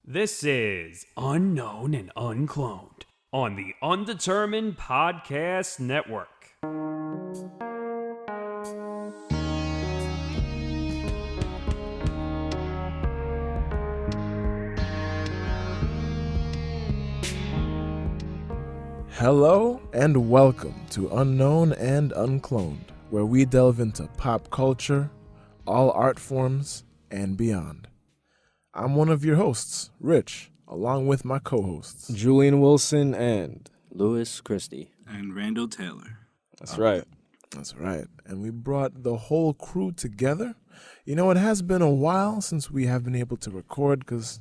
This is Unknown and Uncloned on the Undetermined Podcast Network. Hello and welcome to Unknown and Uncloned, where we delve into pop culture, all art forms, and beyond. I'm one of your hosts, Rich, along with my co-hosts, Julian Wilson and Luis Christie. And Randall Taylor. That's right. That's right. And we brought the whole crew together. You know, it has been a while since we have been able to record because,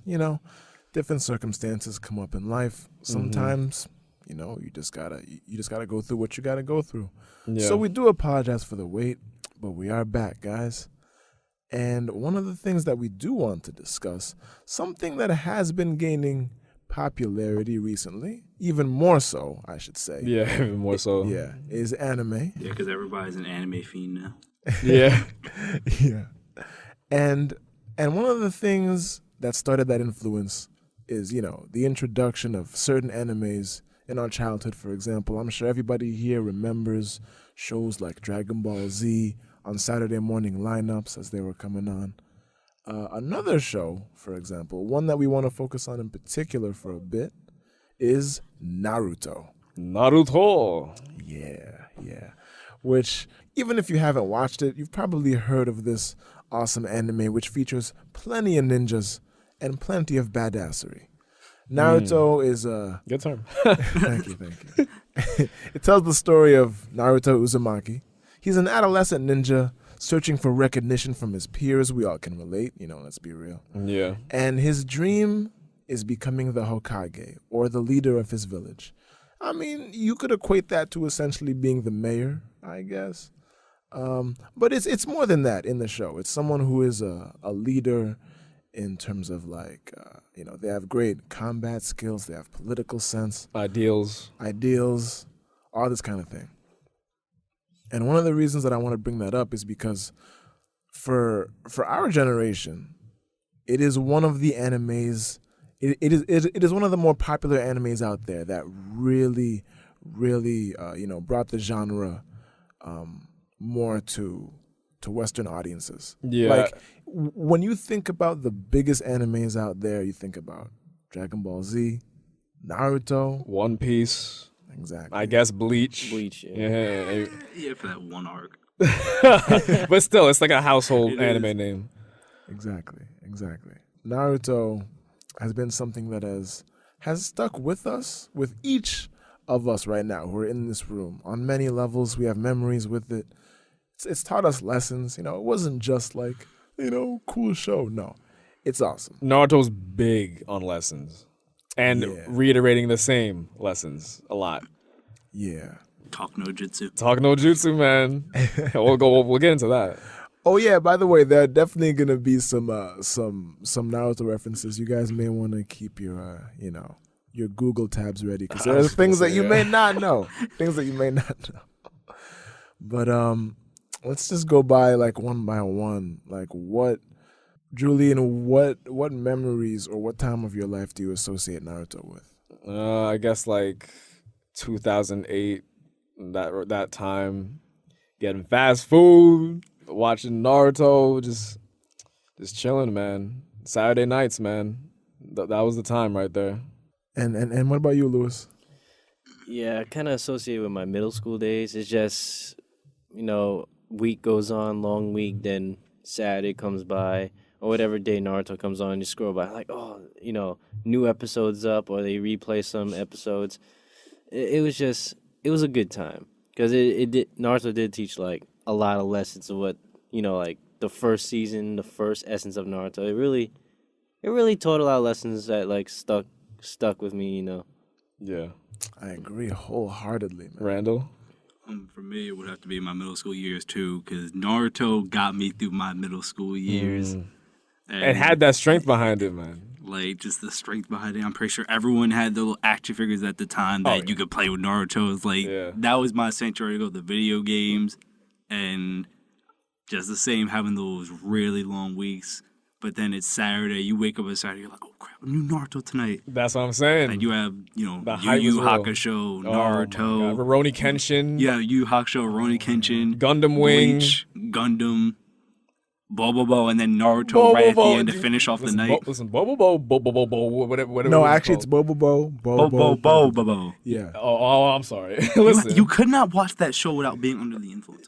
different circumstances come up in life. Sometimes, you just gotta go through what you gotta go through. Yeah. So we do apologize for the wait, but we are back, guys. And one of the things that we do want to discuss, something that has been gaining popularity recently, even more so, I should say. Yeah, even more so. Yeah, is anime. Yeah, because everybody's an anime fiend now. Yeah. Yeah. And one of the things that started that influence is, the introduction of certain animes in our childhood. For example, I'm sure everybody here remembers shows like Dragon Ball Z on Saturday morning lineups as they were coming on. Another show, for example, one that we want to focus on in particular for a bit, is Naruto. Naruto. Yeah. Which, even if you haven't watched it, you've probably heard of this awesome anime which features plenty of ninjas and plenty of badassery. Naruto is a... Good term. Thank you. It tells the story of Naruto Uzumaki. He's an adolescent ninja searching for recognition from his peers. We all can relate, let's be real. Yeah. And his dream is becoming the Hokage, or the leader of his village. I mean, you could equate that to essentially being the mayor, I guess. But it's more than that in the show. It's someone who is a leader in terms of they have great combat skills, they have political sense. Ideals, all this kind of thing. And one of the reasons that I want to bring that up is because for our generation, it is one of the animes, it is one of the more popular animes out there that really brought the genre more to Western audiences. Yeah. Like, when you think about the biggest animes out there, you think about Dragon Ball Z, Naruto, One Piece. Exactly. I guess Bleach. Yeah, for that one arc. But still, it's like a household anime name. Exactly. Naruto has been something that has stuck with us, with each of us right now who are in this room. On many levels, we have memories with it. It's taught us lessons. It wasn't just like, cool show. No, it's awesome. Naruto's big on lessons. And reiterating the same lessons a lot. Yeah. Talk no jutsu. Talk no jutsu, man. We'll get into that. Oh yeah, by the way, there are definitely gonna be some Naruto references. You guys may want to keep your your Google tabs ready because there are things that you may not know. But let's just go by one by one. Julian, what memories or what time of your life do you associate Naruto with? I guess 2008, that time, getting fast food, watching Naruto, just chilling, man. Saturday nights, man. That was the time right there. And what about you, Luis? Yeah, I kind of associate with my middle school days. It's just, week goes on, long week, then Saturday comes by. Or whatever day Naruto comes on, you scroll by new episodes up, or they replay some episodes. It was a good time because Naruto did teach a lot of lessons of what the first season, the first essence of Naruto. It really taught a lot of lessons that stuck with me. Yeah, I agree wholeheartedly, man. Randall. For me, it would have to be my middle school years too, because Naruto got me through my middle school years. And had that strength behind it, man. Just the strength behind it. I'm pretty sure everyone had the little action figures at the time that you could play with Naruto. It's that was my sanctuary to go, the video games. And just the same, having those really long weeks. But then it's Saturday. You wake up on Saturday. You're like, oh crap, a new Naruto tonight. That's what I'm saying. And you have, you know, The Yu hype Yu was real. Hakusho, Naruto. Oh Rurouni Kenshin. Yeah, Yu Yu Hakusho, Rurouni Kenshin. Gundam Wing. Bleach, Gundam. Bobobo, and then Naruto right at the end to finish off the night. Listen, Bobobo, whatever. No, actually, it's Bobobo. Bobobo. Yeah. Oh, I'm sorry. Listen. You could not watch that show without being under the influence.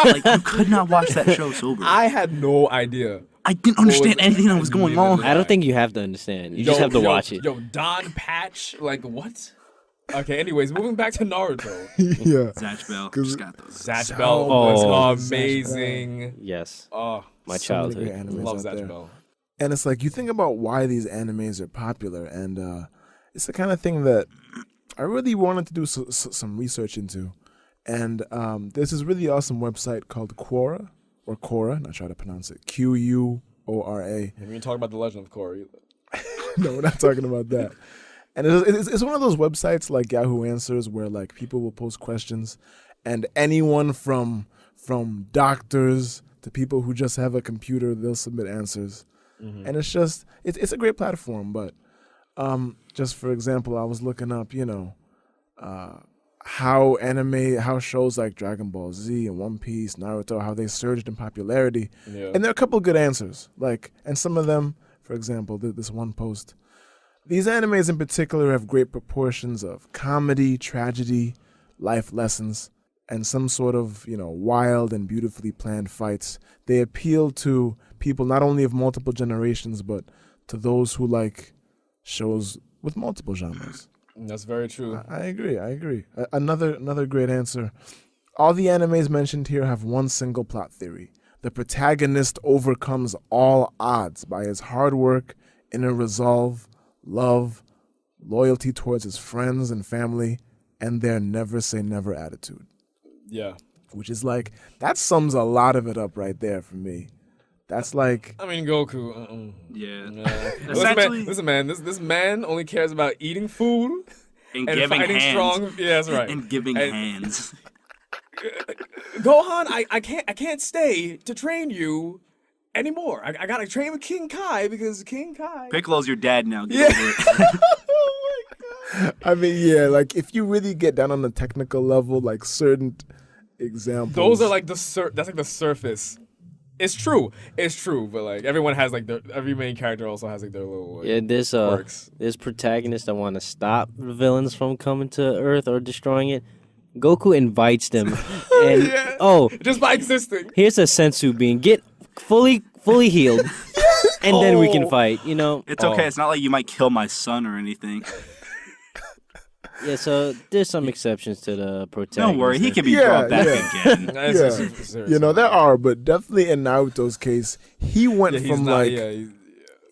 Like, you could not watch that show sober. I had no idea. I didn't understand anything that was going on. I don't think you have to understand. You just have to watch it. Yo, Don Patch, like what? Okay, anyways, moving back to Naruto. Yeah. Zatch Bell just got those. Zatch Bell was amazing. Yes. Oh, My So many childhood. great animes love out Zatch there. Bell. And it's like, you think about why these animes are popular, and it's the kind of thing that I really wanted to do some research into. And there's this really awesome website called Quora, or Quora, not sure how to pronounce it, Quora. We can talk about the Legend of Korra either. No, we're not talking about that. And it's one of those websites like Yahoo Answers where like people will post questions, and anyone from doctors to people who just have a computer, they'll submit answers. Mm-hmm. And it's just it's a great platform. But just for example, I was looking up, you know, how shows like Dragon Ball Z and One Piece, Naruto, how they surged in popularity. Yeah. And there are a couple good answers. Like, and some of them, for example, this one post. These animes in particular have great proportions of comedy, tragedy, life lessons, and some sort of, you know, wild and beautifully planned fights. They appeal to people not only of multiple generations, but to those who like shows with multiple genres. That's very true. I agree. Another great answer. All the animes mentioned here have one single plot theory. The protagonist overcomes all odds by his hard work, inner resolve, love, loyalty towards his friends and family, and their never say never attitude. Yeah. Which is like, that sums a lot of it up right there for me. That's like, I mean, Goku. Yeah. Listen, man. This man only cares about eating food And and giving fighting hands. strong. Yeah, that's right. And giving hands. Gohan, I can't stay to train you anymore. I gotta train with King Kai because King Kai. Piccolo's your dad now. Get over it. I mean, yeah, like if you really get down on the technical level, like certain examples. Those are like that's like the surface. It's true, but like everyone has like every main character also has like their little like, quirks. There's protagonists that want to stop the villains from coming to Earth or destroying it. Goku invites them, and Yeah. Just by existing. here's a sensu being get fully healed, and then we can fight. You know. It's okay. It's not like you might kill my son or anything. Yeah. So there's some exceptions to the protagonist. Don't worry. He can be Yeah, brought back yeah. again. Yeah. You know, there are, but definitely in Naruto's case, he went Yeah, he's from not, like yeah,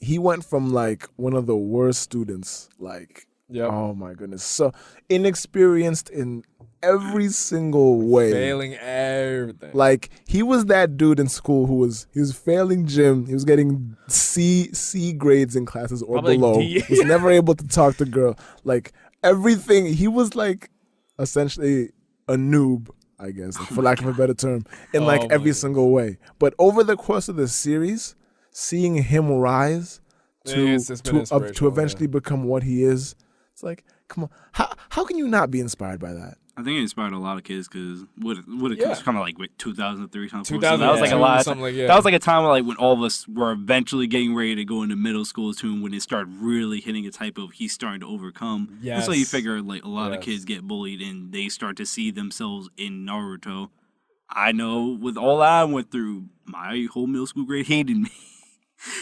he went from like one of the worst students, like Yep. oh my goodness, so inexperienced in every single way. failing everything. Like he was that dude in school who was failing gym. He was getting C grades in classes or Probably below. D. He was never able to talk to girl. Like everything, he was like essentially a noob, I guess, for lack of a better term, in like my every goodness. single way. But over the course of the series, seeing him rise It's been to inspirational, eventually become what he is, it's like, come on, how can you not be inspired by that? I think it inspired a lot of kids because what it Yeah. was kind of like 2003, 2004. 2000, So that was like a lot. something like, yeah. That was like a time where, like when all of us were eventually getting ready to go into middle school too, when it started really hitting a type of he's starting to overcome. Yes. So you figure like a lot of Yes. kids get bullied and they start to see themselves in Naruto. I know with all I went through, my whole middle school grade hated me,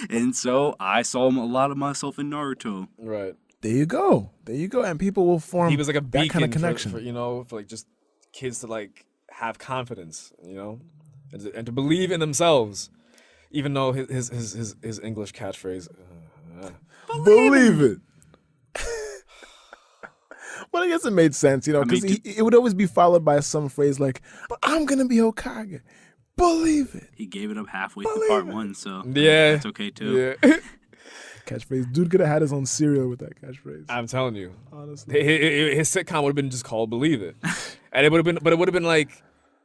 and so I saw a lot of myself in Naruto. Right. There you go, and people will form He was like a that beacon kind of connection. for for like just kids to like have confidence, and to believe in themselves, even though his English catchphrase. Believe it. Well, I guess it made sense, I because mean, it would always be followed by some phrase like, "But I'm gonna be Hokage." Believe it. He gave it up halfway through part one, so Yeah. that's okay too. Yeah. Catchphrase. Dude could have had his own cereal with that catchphrase. I'm telling you, Honestly. his sitcom would have been just called "Believe It," and it would have been like,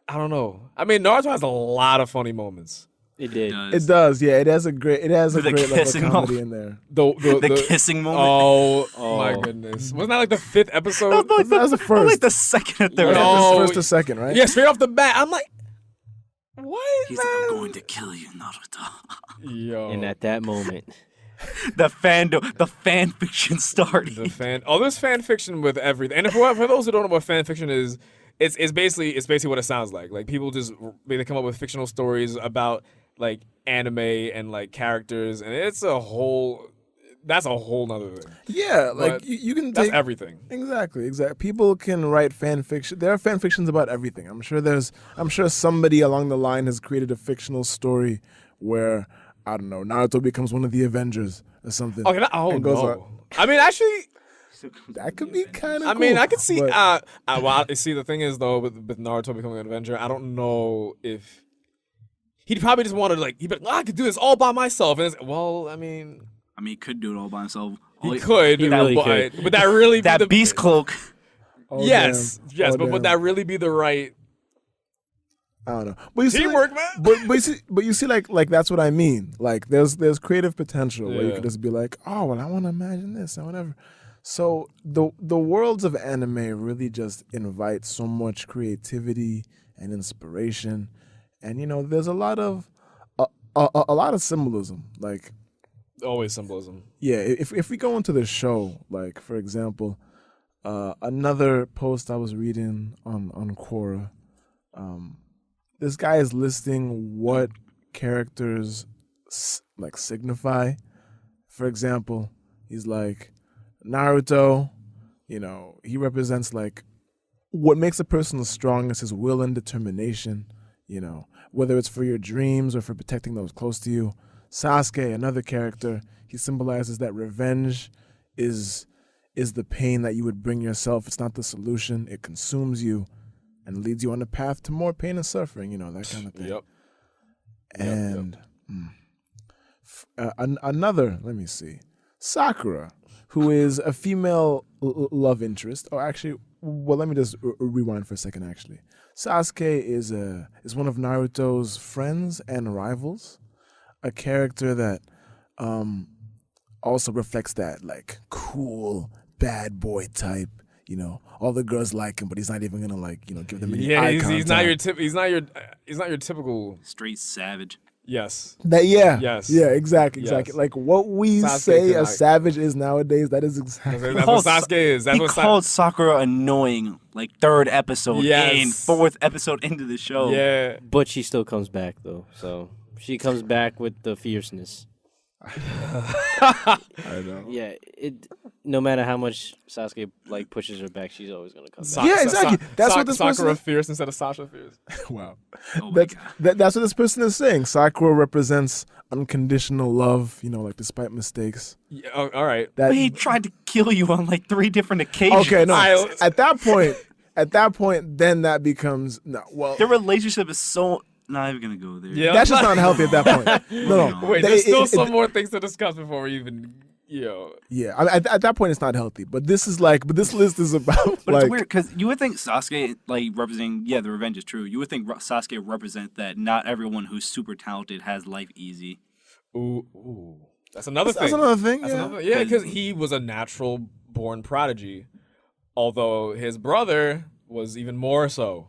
I don't know. I mean, Naruto has a lot of funny moments. It did. It does, yeah. It has a great The level of kissing comedy moment. in there. The kissing moment. Oh my goodness! Wasn't that like the 5th episode? That was the That was first. like the second or third. No. episode. First or second, right? Yeah, straight off the bat, I'm like, what? He's like, I'm going to kill you, Naruto. Yo, And at that moment, the fan fiction started. there's fan fiction with everything. And for those who don't know what fan fiction is, it's basically what it sounds like. Like people just they come up with fictional stories about like anime and like characters, and that's a whole nother thing. Yeah, like But you can That's take everything. Exactly. People can write fan fiction. There are fan fictions about everything. I'm sure somebody along the line has created a fictional story where, I don't know, Naruto becomes one of the Avengers or something. Okay, and goes no. on. I mean, actually, That could be kind of I cool. mean, I could see. but- See, the thing is though, with Naruto becoming an Avenger, I don't know if he'd probably just want to like. He'd be like, I could do this all by myself. And it's, well, I mean, He could do it all by himself. he could. He really but, could. But that really That be the beast cloak. Oh, yes, damn. yes. Oh, But would damn. that really be the right I don't know. But you see, teamwork, like, man? but you see, like that's what I mean. Like, there's creative potential where you Yeah. could just be like, oh, well, I want to imagine this and whatever. So the worlds of anime really just invite so much creativity and inspiration, and there's a lot of symbolism. Like, Always symbolism. yeah, if we go into the show, like for example, another post I was reading on Quora, this guy is listing what characters like signify. For example, he's like Naruto, he represents like what makes a person strong is his will and determination, whether it's for your dreams or for protecting those close to you. Sasuke, another character, he symbolizes that revenge is the pain that you would bring yourself. It's not the solution. It consumes you and leads you on a path to more pain and suffering, that kind of thing. Yep. And another, let me see, Sakura, who is a female love interest. Or actually, well, let me just rewind for a second. Actually, Sasuke is one of Naruto's friends and rivals, a character that also reflects that like cool bad boy type. All the girls like him, but he's not even gonna like give them any eye contact. he's not your typical. Straight savage. Yes. Yes. Yeah, exactly. Yes. Like what we Sasuke say could, a like- savage is nowadays, that is exactly. That's what Sasuke is. That's He what called Sakura annoying, like 3rd episode Yes. in, 4th episode into the show. Yeah. but she still comes back though. So she comes back with the fierceness. I know. Yeah, no matter how much Sasuke like pushes her back, she's always gonna come back. Yeah, exactly. That's what this person Sakura is- fierce instead of Sasha fierce. Wow. Oh my God. That's what this person is saying. Sakura represents unconditional love, like despite mistakes. Yeah, all right. That But he tried to kill you on like 3 different occasions. okay, no. I- At that point, then that becomes no. Well, Their relationship is so. Not even gonna go there. Yeah. that's just not healthy at that point. No. Wait, They- there's still it- some more things to discuss before we even, Yeah, at that point, it's not healthy. But this list is about But like. it's weird because you would think Sasuke, like representing, the revenge is true. You would think Sasuke represents that not everyone who's super talented has life easy. Ooh. That's another thing. That's another thing. That's Yeah. another, yeah, because he was a natural born prodigy, although his brother was even more so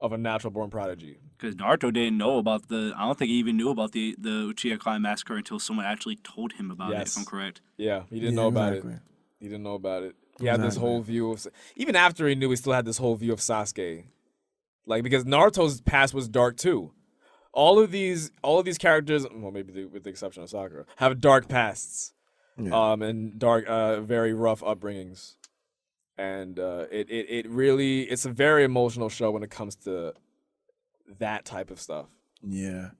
of a natural born prodigy. Because Naruto didn't know about I don't think he even knew about the Uchiha Clan massacre until someone actually told him about it, if I'm correct. Yeah, he didn't Yeah, know about exactly. it. He didn't know about it. He had this Exactly. whole view of, even after he knew, he still had this whole view of Sasuke. Like, because Naruto's past was dark too. All of these characters, well, maybe with the exception of Sakura, have dark pasts, and dark, very rough upbringings, and it really, it's a very emotional show when it comes to that type of stuff. Yeah.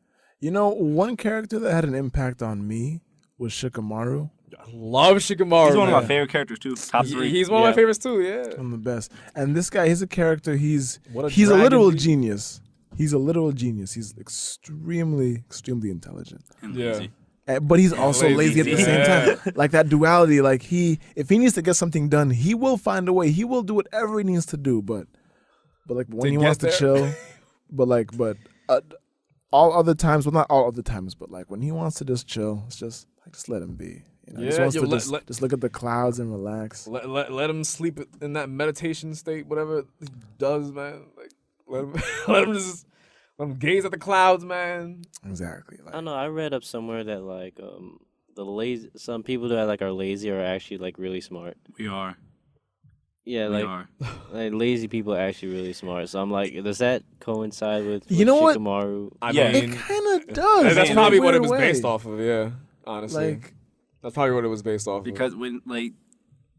One character that had an impact on me was Shikamaru. I love Shikamaru. He's one of my man. favorite characters too. Top 3. He's one of my favorites too. Yeah. I'm the best. And this guy, he's a character. He's What a a dragon literal he- genius. He's a literal genius. He's extremely intelligent. and Yeah. lazy. But he's also lazy at the same Yeah. time. Like that duality. Like if he needs to get something done, he will find a way. He will do whatever he needs to do. But like when To he get wants to there. chill, but all other times, well, not all other times, but like when he wants to just chill, it's just let him be. You know, he just wants to just look at the clouds and relax. Let him sleep in that meditation state, whatever he does, man. Like let him gaze at the clouds, man. Exactly. I don't know. I read up somewhere that like some people that like are lazy are actually like really smart. We are. Yeah, We like, are. like lazy people are actually really smart. So I'm like, does that coincide with You know what? Shikamaru? I Yeah. mean, It kind of does. that's in a probably what it weird was way. based off of. Yeah, honestly, Like, that's probably what it was based off of. Because when like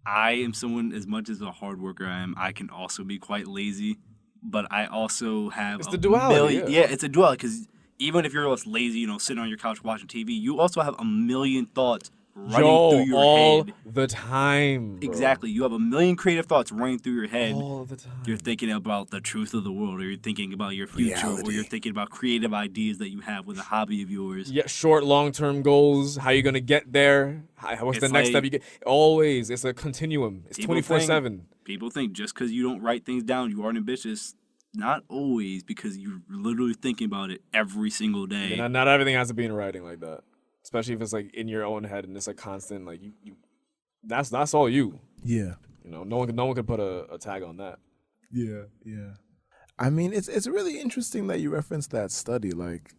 I am someone as much as a hard worker I am, I can also be quite lazy. But I also have It's the duality, yeah. It's a duality because even if you're less lazy, you know, sitting on your couch watching TV, you also have a million thoughts running through your all head. the time. Bro. Exactly. You have a million creative thoughts running through your head. All the time. You're thinking about the truth of the world, or you're thinking about your future, or Reality. you're thinking about creative ideas that you have with a hobby of yours. Yeah, short, long-term goals. How you gonna get there? What's the It's next like- step you get? Always, it's a continuum. It's People 24/7. People think just because you don't write things down, you aren't ambitious. Not always, because you're literally thinking about it every single day. Yeah, not everything has to be in writing like that. Especially if it's like in your own head and it's like constant. Like you that's all you. yeah. You know, no one could put a tag on that. Yeah. I mean, it's really interesting that you referenced that study. Like,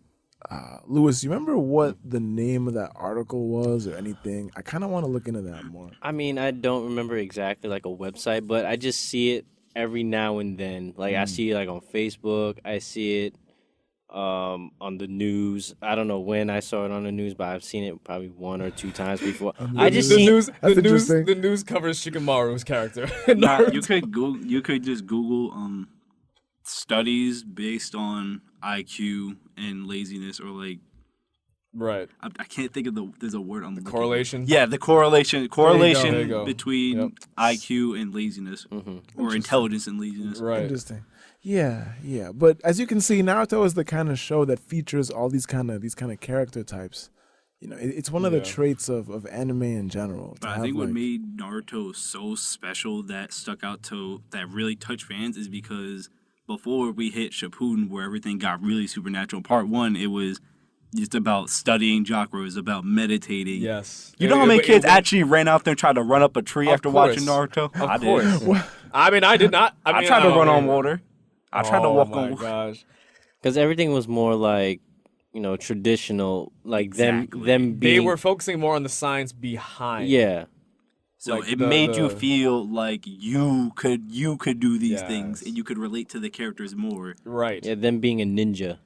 Luis, you remember what the name of that article was or anything? I kind of want to look into that more. I mean, I don't remember exactly like a website, but I just see it every now and then. Like I see it like on Facebook. I see it on the news. I don't know when I saw it on the news, but I've seen it probably one or two times before. I just the see news. That's interesting. The news covers Shikamaru's character. Nah, you could just Google studies based on IQ and laziness, or like Right. I can't think of there's a word on the Correlation. Yeah, the correlation There you go. between Yep. IQ and laziness, or intelligence and laziness. Right. Interesting. Yeah. But as you can see, Naruto is the kind of show that features all these kind of character types. You know, it's one of the traits of anime in general. But I think what made Naruto so special that stuck out that really touched fans is because before we hit Shippuden, where everything got really supernatural, part one, it was just about studying chakra. It was about meditating. Yes. You know how many kids actually ran out there and tried to run up a tree after watching Naruto? Of course. I mean, I did not. I tried to run on water. I tried to walk on water. Gosh. because everything was more like, you know, traditional, like Exactly. them being. They were focusing more on the science behind. Yeah. So Like it the- made you the- feel like you could do these things, Yes. and you could relate to the characters more. Right. Yeah, them being a ninja.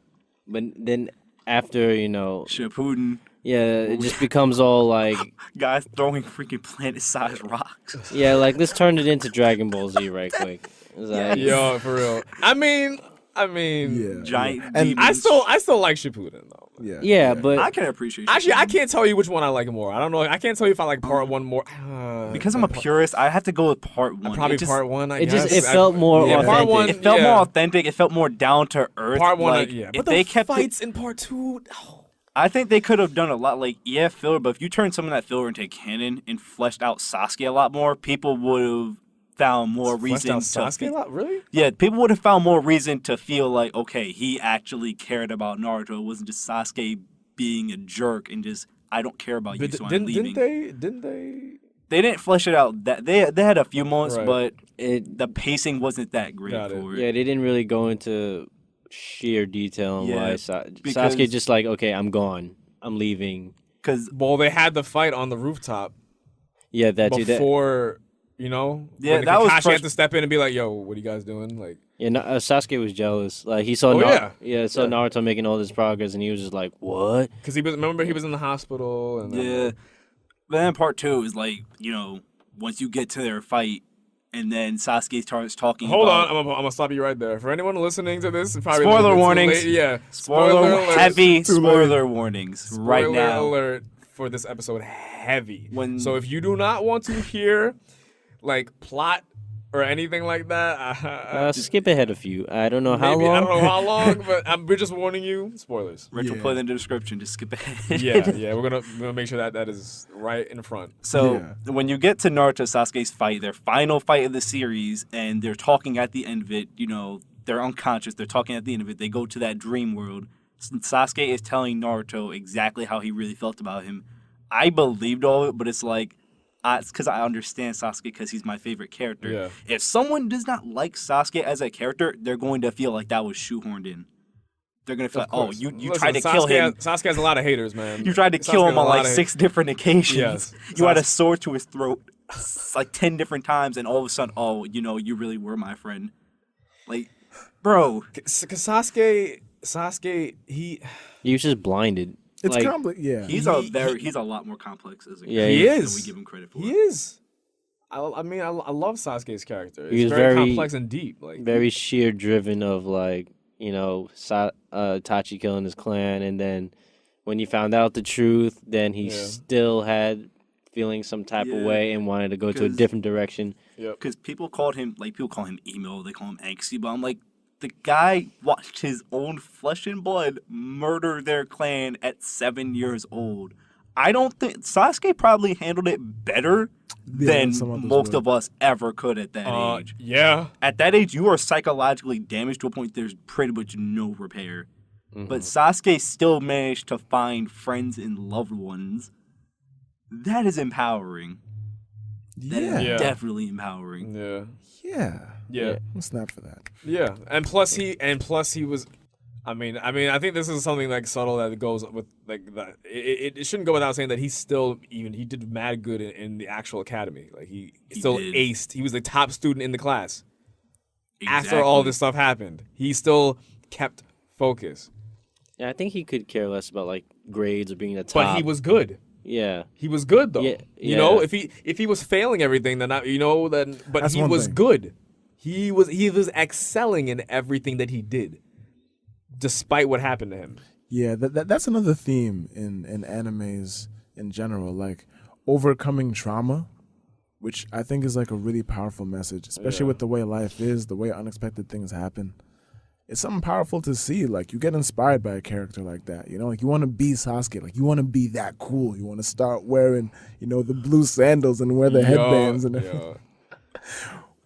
But then after, you know, Shippuden, yeah, it just becomes all like, guys throwing freaking planet-sized rocks. yeah, like let's turn it into Dragon Ball Z right quick. It's like, Yo, for real. I mean, Yeah. Giant And demons. I still like Shippuden though. yeah, but I can appreciate Actually, I Shippuden. can't tell you which one I like more. I don't know. I can't tell you if I like part one more. Because I'm a purist, I have to go with part one. Probably It just- part one. I it guess. just it felt more Yeah, authentic. part one. It felt yeah. more authentic. It felt more down to earth. Part one, like, yeah. If But they the kept fights in part two. Oh. I think they could have done a lot. Like, yeah, filler. But if you turn some of that filler into canon and fleshed out Sasuke a lot more, people would have found more Fleshed reason out to. Sasuke a lot, really? Yeah, people would have found more reason to feel like, okay, he actually cared about Naruto. It wasn't just Sasuke being a jerk and just, I don't care about you, But so I'm leaving. Didn't they? They didn't flesh it out. That they had a few moments, Right. but it, the pacing wasn't that great Got it. for it. yeah, they didn't really go into sheer detail on Yeah, why because- Sasuke just like, okay, I'm gone, I'm leaving. Because Well, they had the fight on the rooftop Yeah, that too. That, before. You know, Yeah, when that was Kakashi had to step in and be like, "Yo, what are you guys doing?" Like, yeah, Sasuke was jealous. Like he saw, Oh, saw Naruto making all this progress, and he was just like, "What?" because he was in the hospital and yeah, but then part two is like, you know, once you get to their fight, and then Sasuke starts talking. Hold about, on, I'm gonna stop you right there. For anyone listening to this, probably Spoiler a little bit too warnings. late. Yeah, Spoiler alert. heavy Too late. spoiler warnings right Spoiler now. alert for this episode, heavy. When- So if you do not want to hear like plot or anything like that, Skip ahead a few. I don't know how maybe long. I don't know how long, but we're just warning you. Spoilers. Rich will Yeah. put it in the description. Just skip ahead. Yeah, we're gonna make sure that is right in front. So when you get to Naruto Sasuke's fight, their final fight of the series, and they're talking at the end of it, you know, they're unconscious. They're talking at the end of it. They go to that dream world. Sasuke is telling Naruto exactly how he really felt about him. I believed all of it, but it's like, it's because I understand Sasuke because he's my favorite character. Yeah. If someone does not like Sasuke as a character, they're going to feel like that was shoehorned in. They're going to feel like, oh, you Listen, tried to kill him. Sasuke has a lot of haters, man. You tried to kill him on like 6 different occasions. Yes. You had a sword to his throat like 10 different times, and all of a sudden, oh, you really were my friend. Like, bro. Because Sasuke, he was just blinded. It's like, complex. Yeah. He's a lot more complex as a character he than is. we give him credit for. He is. I mean, I love Sasuke's character. It's He was very very complex and deep. Like very sheer driven of like, Itachi killing his clan, and then when he found out the truth, then he still had feeling some type of way and wanted to go to a different direction. Because people call him emo, they call him angsty, but I'm like, the guy watched his own flesh and blood murder their clan at 7 years old. I don't think Sasuke probably handled it better than most of us ever could at that age. Yeah. At that age, you are psychologically damaged to a point there's pretty much no repair. But Sasuke still managed to find friends and loved ones. That is empowering. That is definitely empowering. Yeah. Yeah. I'll snap for that. Yeah. And plus he was. I mean, I think this is something like subtle that goes with like that. It shouldn't go without saying that he did mad good in the actual academy. Like he still aced. He was the top student in the class. Exactly. After all this stuff happened, he still kept focus. Yeah, I think he could care less about like grades or being the top. But he was good. Yeah, he was good though. Yeah. You know, if he was failing everything, then but That's he was good. He was excelling in everything that he did, despite what happened to him. Yeah, that's another theme in animes in general, like overcoming trauma, which I think is like a really powerful message, especially with the way life is, the way unexpected things happen. It's something powerful to see. Like, you get inspired by a character like that. Like, you want to be Sasuke. Like, you want to be that cool. You want to start wearing, the blue sandals and wear the headbands and everything.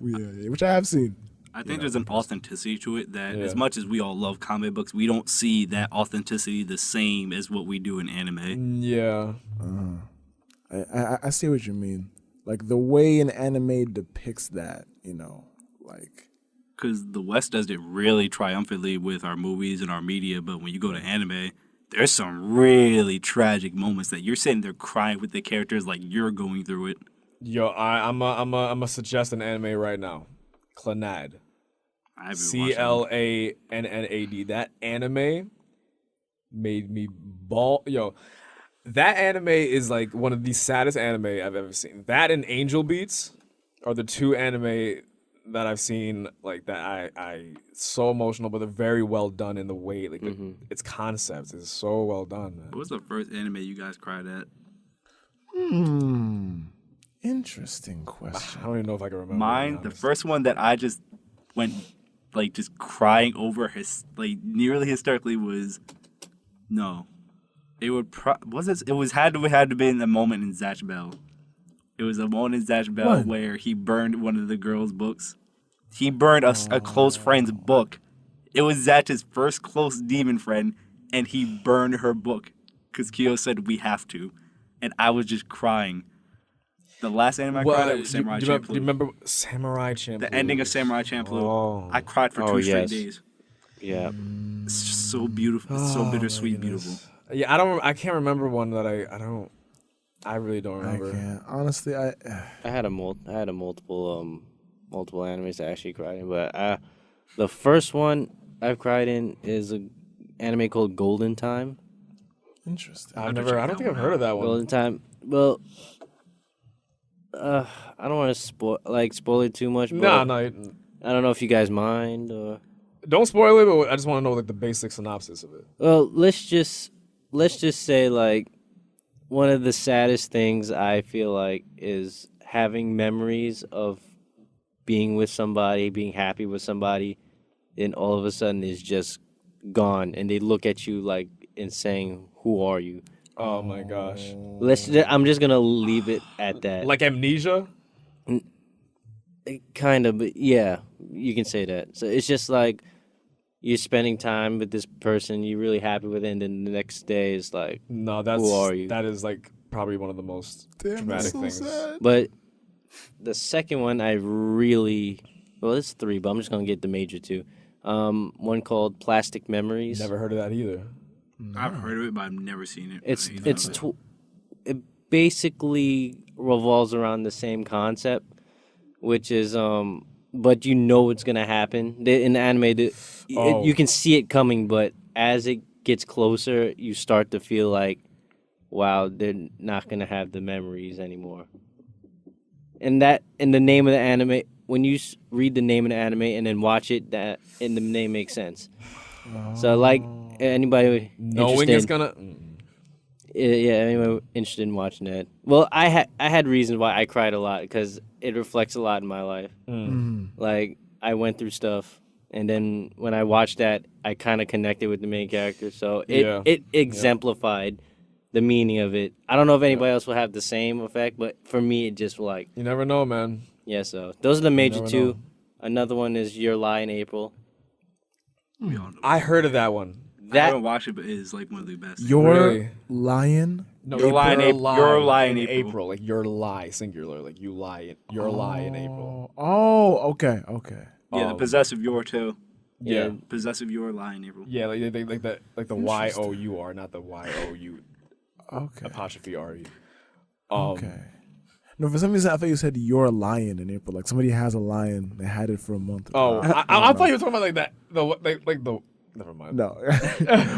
Yeah, which I have seen. I think there's an authenticity to it that as much as we all love comic books, we don't see that authenticity the same as what we do in anime. Yeah. I see what you mean. Like, the way an anime depicts that, like... Because the West does it really triumphantly with our movies and our media, but when you go to anime, there's some really tragic moments that you're sitting there crying with the characters like you're going through it. Yo, I'm a suggest an anime right now. Clannad. CLANNAD. That anime made me bawl. Yo, that anime is like one of the saddest anime I've ever seen. That and Angel Beats are the two anime that I've seen like that. I so emotional, but they're very well done in the way like its concepts is so well done, man. What was the first anime you guys cried at? Interesting question. I don't even know if I can remember. Mine, the first one that I just went like just crying over nearly hysterically was It had to be in the moment in Zatch Bell. It was a moment in Zatch Bell where he burned one of the girls' books. He burned a close friend's book. It was Zatch's first close demon friend, and he burned her book because Kyo said we have to, and I was just crying. The last anime I cried at was Samurai Champloo. Do you remember Samurai Champloo? The ending of Samurai Champloo. Oh. I cried for 2 straight days. Yeah. It's just so beautiful. It's so bittersweet, beautiful. Yeah, I can't remember one that I really don't remember. I can't. Honestly, I had a multiple animes I actually cried in, but the first one I've cried in is an anime called Golden Time. Interesting. I don't think I've heard of that one. Golden Time. Well, I don't want to spoil it too much. But No. I don't know if you guys mind or. Don't spoil it, but I just want to know like the basic synopsis of it. Well, let's just say like one of the saddest things I feel like is having memories of being with somebody, being happy with somebody, and all of a sudden it's just gone, and they look at you like and saying, "Who are you?" Oh my gosh. I'm just gonna leave it at that. Like amnesia? Kind of, but yeah, you can say that. So it's just like, you're spending time with this person you're really happy with, and then the next day is like, No, who are you? that is like probably one of the most Damn, that's traumatic so things. sad. But the second one, I really it's 3, but I'm just gonna get the major 2. One called Plastic Memories. Never heard of that either. I've heard of it, but I've never seen it. It basically revolves around the same concept, which is but you know what's gonna happen. In the anime, you can see it coming, but as it gets closer, you start to feel like, wow, they're not gonna have the memories anymore. And that in the name of the anime, when you read the name of the anime and then watch it, that and the name makes sense. So like anybody Knowing interested, it's gonna. anyone interested in watching that? Well, I had reasons why I cried a lot because it reflects a lot in my life. Like I went through stuff, and then when I watched that, I kind of connected with the main character. So it exemplified the meaning of it. I don't know if anybody else will have the same effect, but for me, it just like You never know, man. yeah. So those are the major never 2. know. Another one is Your Lie in April. We all know. I heard of that one. I haven't watched it, but it is like one of the best. Your Really? lion. No, Your lie in April. Your lie in April. Like your lie, singular. Like you lie. Your lie in April. Oh, okay. Yeah, the possessive your too. Yeah. Possessive your lie in April. Yeah, like the Y-O-U-R, not the Y-O-U Okay. apostrophe R-E. Okay. No, for some reason I thought you said your lion in April. Like somebody has a lion, they had it for a month. Oh, I thought you were talking about like that. The never mind. No.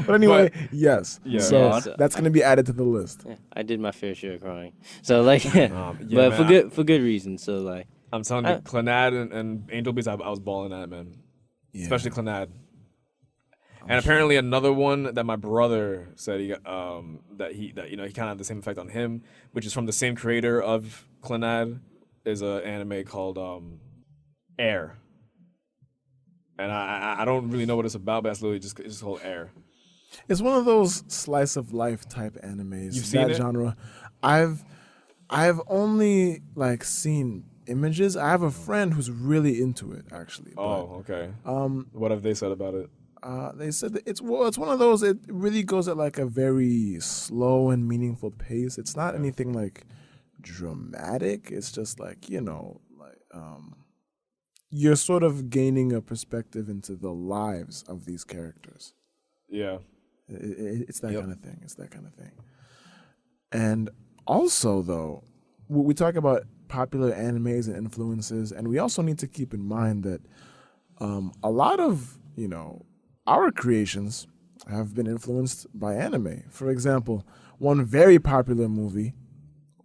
But anyway, yes. Yeah. So So- that's gonna be added to the list. Yeah, I did my fair share of crying. So like, yeah, but man, for good reason. So like, I'm telling you, Clannad and Angel Beats, I was balling at, man. Yeah. Especially Clannad. And apparently another one that my brother said he kind of had the same effect on him, which is from the same creator of Clannad, is an anime called Air. And I don't really know what it's about, but it's literally just called Air. It's one of those slice of life type animes. You've seen that it? genre. I've only like seen images. I have a friend who's really into it actually. Oh, okay. What have they said about it? They said that it's one of those. It really goes at like a very slow and meaningful pace. It's not anything like dramatic. It's just like you're sort of gaining a perspective into the lives of these characters. Yeah. It's that kind of thing. It's that kind of thing. And also, though, we talk about popular animes and influences, and we also need to keep in mind that a lot of our creations have been influenced by anime. For example, one very popular movie,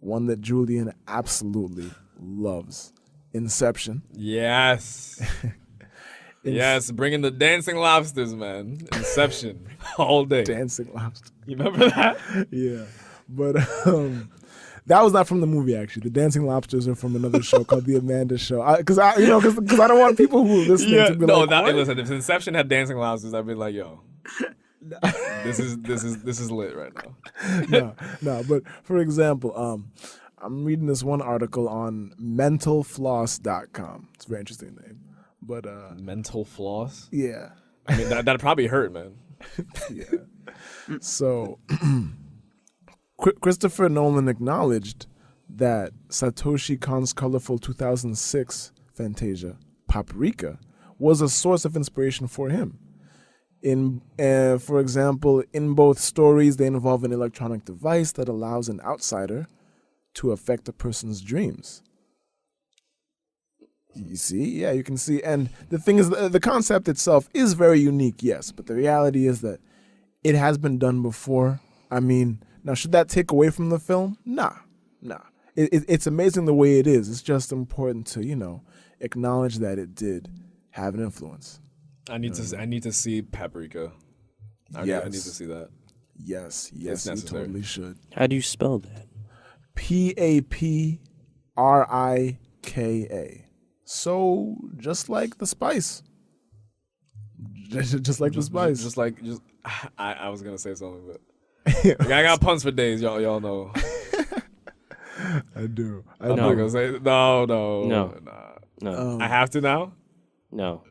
one that Julian absolutely loves, Inception. Yes. Yes, bringing the dancing lobsters, man. Inception. All day. Dancing Lobster. You remember that? Yeah. But that was not from the movie, actually. The Dancing Lobsters are from another show called The Amanda Show. Because I don't want people who are listening to be like, what? Listen, if Inception had dancing lobsters, I'd be like, yo. this is lit right now. No, but for example, I'm reading this one article on mentalfloss.com. It's a very interesting name. But Mental floss? yeah. I mean, that'd probably hurt, man. Yeah. So Christopher Nolan acknowledged that Satoshi Kon's colorful 2006 Fantasia, Paprika, was a source of inspiration for him. For example, in both stories, they involve an electronic device that allows an outsider to affect a person's dreams. You see? Yeah, you can see. And the thing is, the concept itself is very unique, yes, but the reality is that it has been done before. I mean, now, should that take away from the film? Nah. It's amazing the way it is. It's just important to, acknowledge that it did have an influence. I need to see Paprika. I need to see that. Yes, you necessary. totally should. how do you spell that? Paprika. So, just like the spice. Just like the spice. I was gonna say something, but I got puns for days. Y'all know. I do. I'm not gonna say no. No. I have to now. No.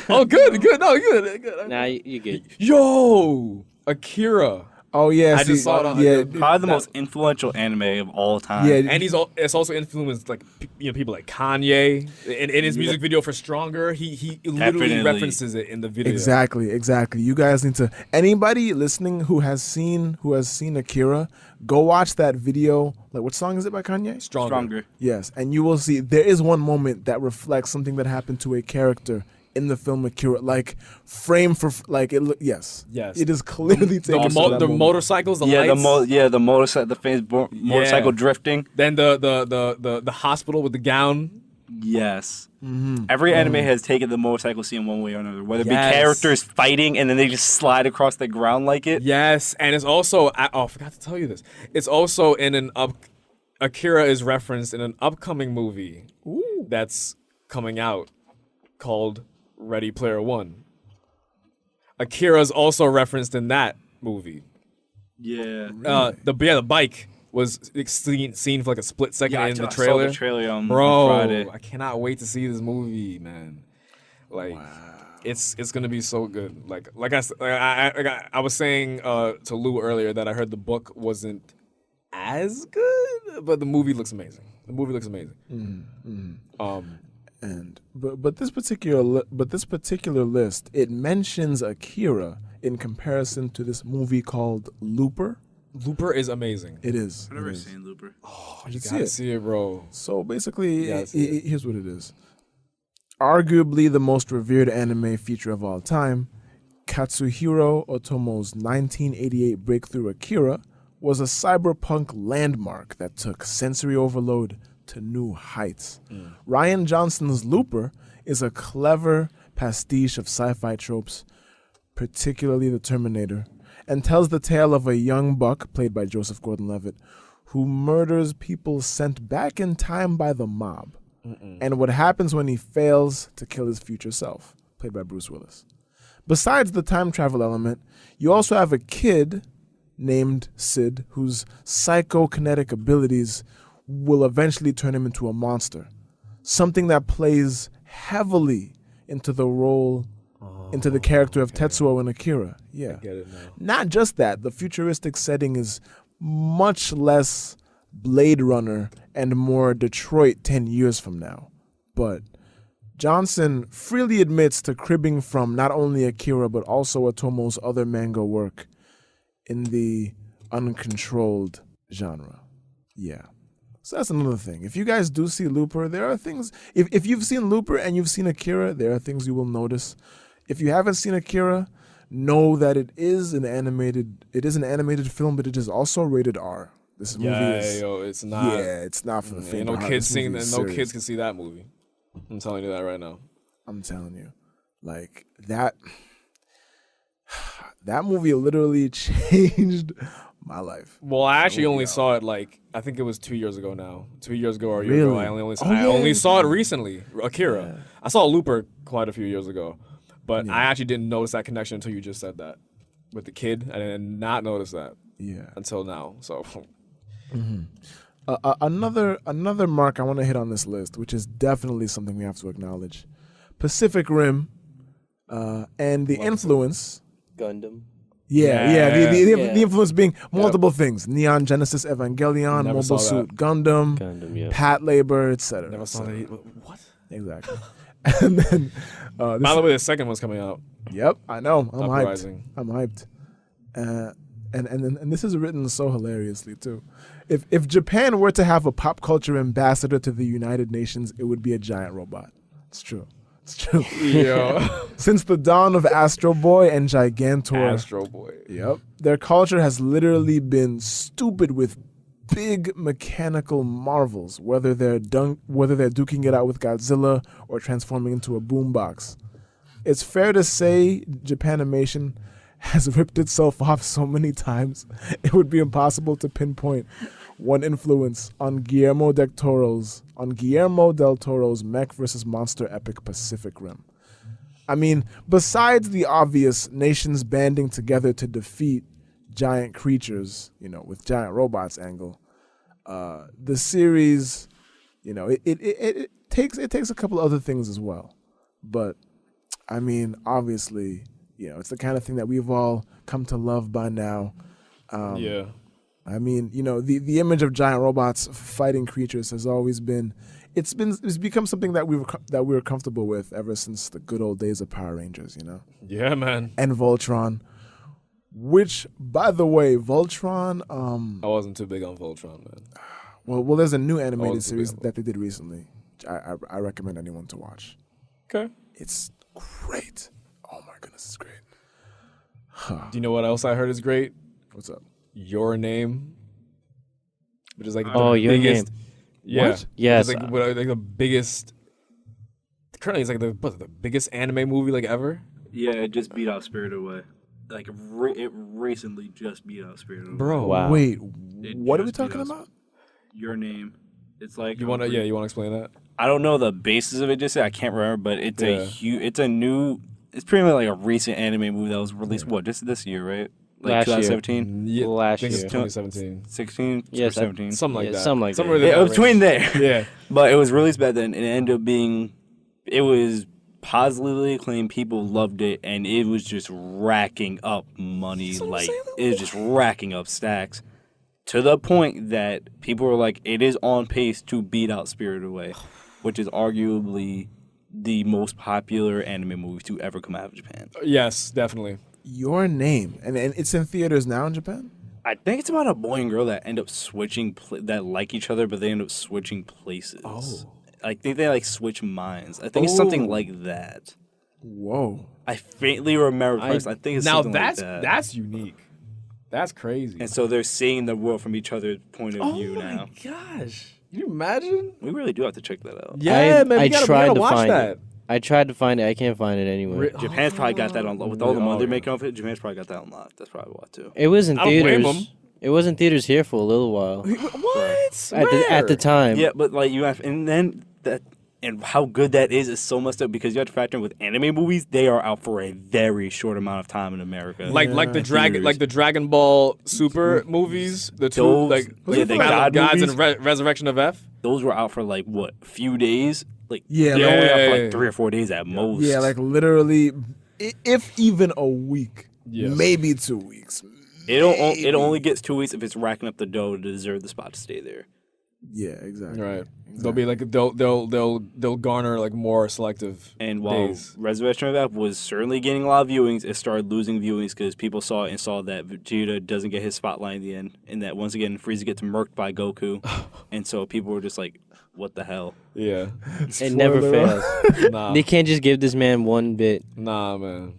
Oh, good. No, good. Nah, you good. Yo, Akira. Oh yeah, I just saw it on yeah, Probably the most influential anime of all time. Yeah, And it's also influenced like people like Kanye. In his music video for Stronger, he literally Definitely. references it in the video. Exactly. You guys need to. Anybody listening who has seen Akira, go watch that video. Like, what song is it by Kanye? Stronger. Yes, and you will see there is one moment that reflects something that happened to a character in the film Akira, like frame for like it. Yes, it is clearly taken. The motorcycles, the lights. The motorcycle, the famous motorcycle drifting. Then the hospital with the gown. Yes. Every anime has taken the motorcycle scene one way or another, whether it be characters fighting and then they just slide across the ground like it. Yes, and it's also I forgot to tell you this. It's also in Akira is referenced in an upcoming movie that's coming out called Ready Player One. Akira's also referenced in that movie. Yeah. The bike was seen for like a split second in the I trailer. saw the trailer on Bro, Friday. I cannot wait to see this movie, man. Like, it's gonna be so good. Like I was saying to Lou earlier that I heard the book wasn't as good, but the movie looks amazing. But this particular list, it mentions Akira in comparison to this movie called Looper. Looper is amazing. It is. I've never seen Looper. Oh, you gotta see it, bro. So basically, here's what it is. Arguably the most revered anime feature of all time, Katsuhiro Otomo's 1988 breakthrough Akira was a cyberpunk landmark that took sensory overload to new heights. Rian Johnson's Looper is a clever pastiche of sci-fi tropes, particularly the Terminator, and tells the tale of a young buck, played by Joseph Gordon-Levitt, who murders people sent back in time by the mob, and what happens when he fails to kill his future self, played by Bruce Willis. Besides the time travel element, you also have a kid named Sid whose psychokinetic abilities will eventually turn him into a monster, something that plays heavily into the role, into the character of Tetsuo in Akira. Yeah. I get it now. Not just that, the futuristic setting is much less Blade Runner and more Detroit 10 years from now. But Johnson freely admits to cribbing from not only Akira but also Otomo's other manga work in the uncontrolled genre. Yeah. So that's another thing. If you guys do see Looper, there are things. If you've seen Looper and you've seen Akira, there are things you will notice. If you haven't seen Akira, know that it is an animated film, but it is also rated R. This movie is. It's not. Yeah, it's not for the faint no of heart. kids This movie seeing that. is No serious. kids can see that movie. I'm telling you that right now. I'm telling you, like that. That movie literally changed my life. Well, I actually only saw it like I think it was 2 years ago now. 2 years ago or a year ago. Really? I only saw it recently. Akira. Yeah. I saw Looper quite a few years ago, but I actually didn't notice that connection until you just said that with the kid. I did not notice that. Yeah. Until now. So. Another mark I want to hit on this list, which is definitely something we have to acknowledge, Pacific Rim, and the influence. Gundam. The influence being multiple things: Neon Genesis Evangelion, Mobile Suit Gundam, Pat Labor, etc. Never saw that. What? Exactly. And then, by the way, the second one's coming out. Yep, I know. I'm Stop hyped. rising. I'm hyped. And this is written so hilariously too. If Japan were to have a pop culture ambassador to the United Nations, it would be a giant robot. It's true. It's true. Yeah. Since the dawn of Astro Boy and Gigantor, Astro Boy. Yep. Their culture has literally been stupid with big mechanical marvels, whether they're duking it out with Godzilla or transforming into a boombox. It's fair to say Japanimation has ripped itself off so many times, it would be impossible to pinpoint one influence on Guillermo del Toro's mech versus monster epic Pacific Rim. I mean, besides the obvious nations banding together to defeat giant creatures, with giant robots angle, the series, it takes a couple other things as well. But I mean, obviously, it's the kind of thing that we've all come to love by now. Yeah. I mean, the image of giant robots fighting creatures has always been, it's become something that we were comfortable with ever since the good old days of Power Rangers, Yeah, man. and Voltron, which, by the way, Voltron. I wasn't too big on Voltron, man. Well, there's a new animated wasn't too series big on that they did recently. I recommend anyone to watch. Okay. It's great. Oh my goodness, it's great. Do you know what else I heard is great? What's up? Your Name, which is like Oh, the Your biggest. Name. Yeah. What? Yes. It's like the biggest. Currently, it's like the biggest anime movie like ever. Yeah, it just beat out Spirited Away. Like it recently just beat out Spirited Away. Bro, Wow. Wait, It what are we just beat talking us. about? Your Name. It's like you wanna explain that? I don't know the basis of it. Just I can't remember, but it's Yeah. a huge. It's a new. It's pretty much like a recent anime movie that was released. What? Just this year, right? Like Last year. 2017, Yeah, Last I think it's year. 2017. 16, Yes, I- 17. Something like Yeah, that. something like that. Somewhere within Yeah, that between range. there. Yeah. But it was released back then, and it ended up being. It was positively acclaimed. People loved it, and it was just racking up money. Like it was just racking up stacks, to the point that people were like, "It is on pace to beat out Spirited Away," which is arguably the most popular anime movie to ever come out of Japan. Yes, definitely. Your Name, and it's in theaters now in Japan. I think it's about a boy and girl that end up switching that like each other, but they end up switching places. Oh. I think they like switch minds. I think it's something like that. Whoa. I faintly remember. I think it's Now something that's like that. that's unique. That's crazy. And so they're seeing the world from each other's point of view now. gosh. Can you imagine? We really do have to check that out. Yeah, man. I We gotta tried to watch find that. it. I tried to find it. I can't find it anywhere. Japan's probably got that on with all the money Oh, they're yeah. making off it. Japan's probably got that on lock. That's probably why too. It was in I don't blame theaters. 'em. It was in theaters here for a little while. What? At the time. Yeah, but like you have, and then that, and how good that is so messed up because you have to factor in with anime movies, they are out for a very short amount of time in America. Like the Dragon Ball Super movies, the two Those- like yeah, the Battle God of Gods movies. and Resurrection of F. those were out for like what, a few days? Like Yeah, they're only out for Yeah. like 3 or 4 days at most. Yeah, like literally, if even a week, Yes. maybe 2 weeks. it only gets 2 weeks if it's racking up the dough to deserve the spot to stay there. Yeah, exactly. Right. They'll be like they'll garner like more selective. And while days. Resurrection of F was certainly getting a lot of viewings, it started losing viewings because people saw it and saw that Vegeta doesn't get his spotlight in the end, and that once again Frieza gets murked by Goku, and so people were just like, "What the hell?" Yeah. It never Spoiler. fails. Nah. They can't just give this man one bit. Nah, man.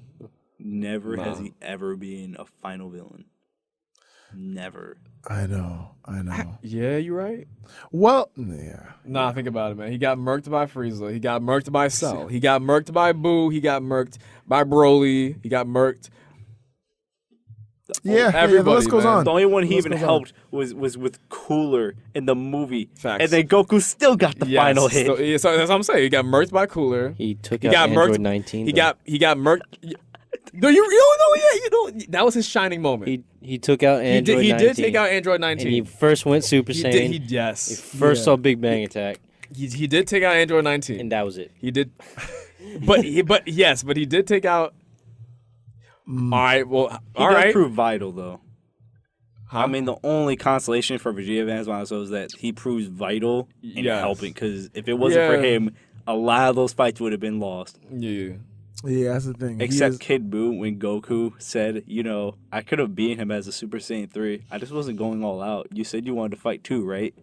Never has Nah. he ever been a final villain. Never. I know. Yeah, you right. Well, yeah. Nah, think about it, man. He got murked by Frieza. He got murked by Cell. He got murked by Boo. He got murked by Broly. He got murked. Yeah, the Everybody, list goes man. on. The only one he Let's even go on. helped was with Cooler in the movie, Facts. and then Goku still got the Yes. final hit. So that's what I'm saying. He got murked by Cooler. He took He out got Android murked. 19. He though. got murked. No, you don't know. Yeah, that was his shining moment. He took out Android He 19. did take out Android 19. And he first went Super He Saiyan. did. He Yes. first saw Big Bang Attack, He did take out Android 19. and that was it. He did, but he did take out. All right, well, He all does right. prove vital though. Huh? I mean, the only consolation for Vegeta Advanced Monster is that he proves vital in Yes. helping. Because if it wasn't for Yeah. him, a lot of those fights would have been lost. Yeah. Yeah, that's the thing. He Except is- Kid Buu when Goku said, I could have beaten him as a Super Saiyan 3. I just wasn't going all out. You said you wanted to fight too, right?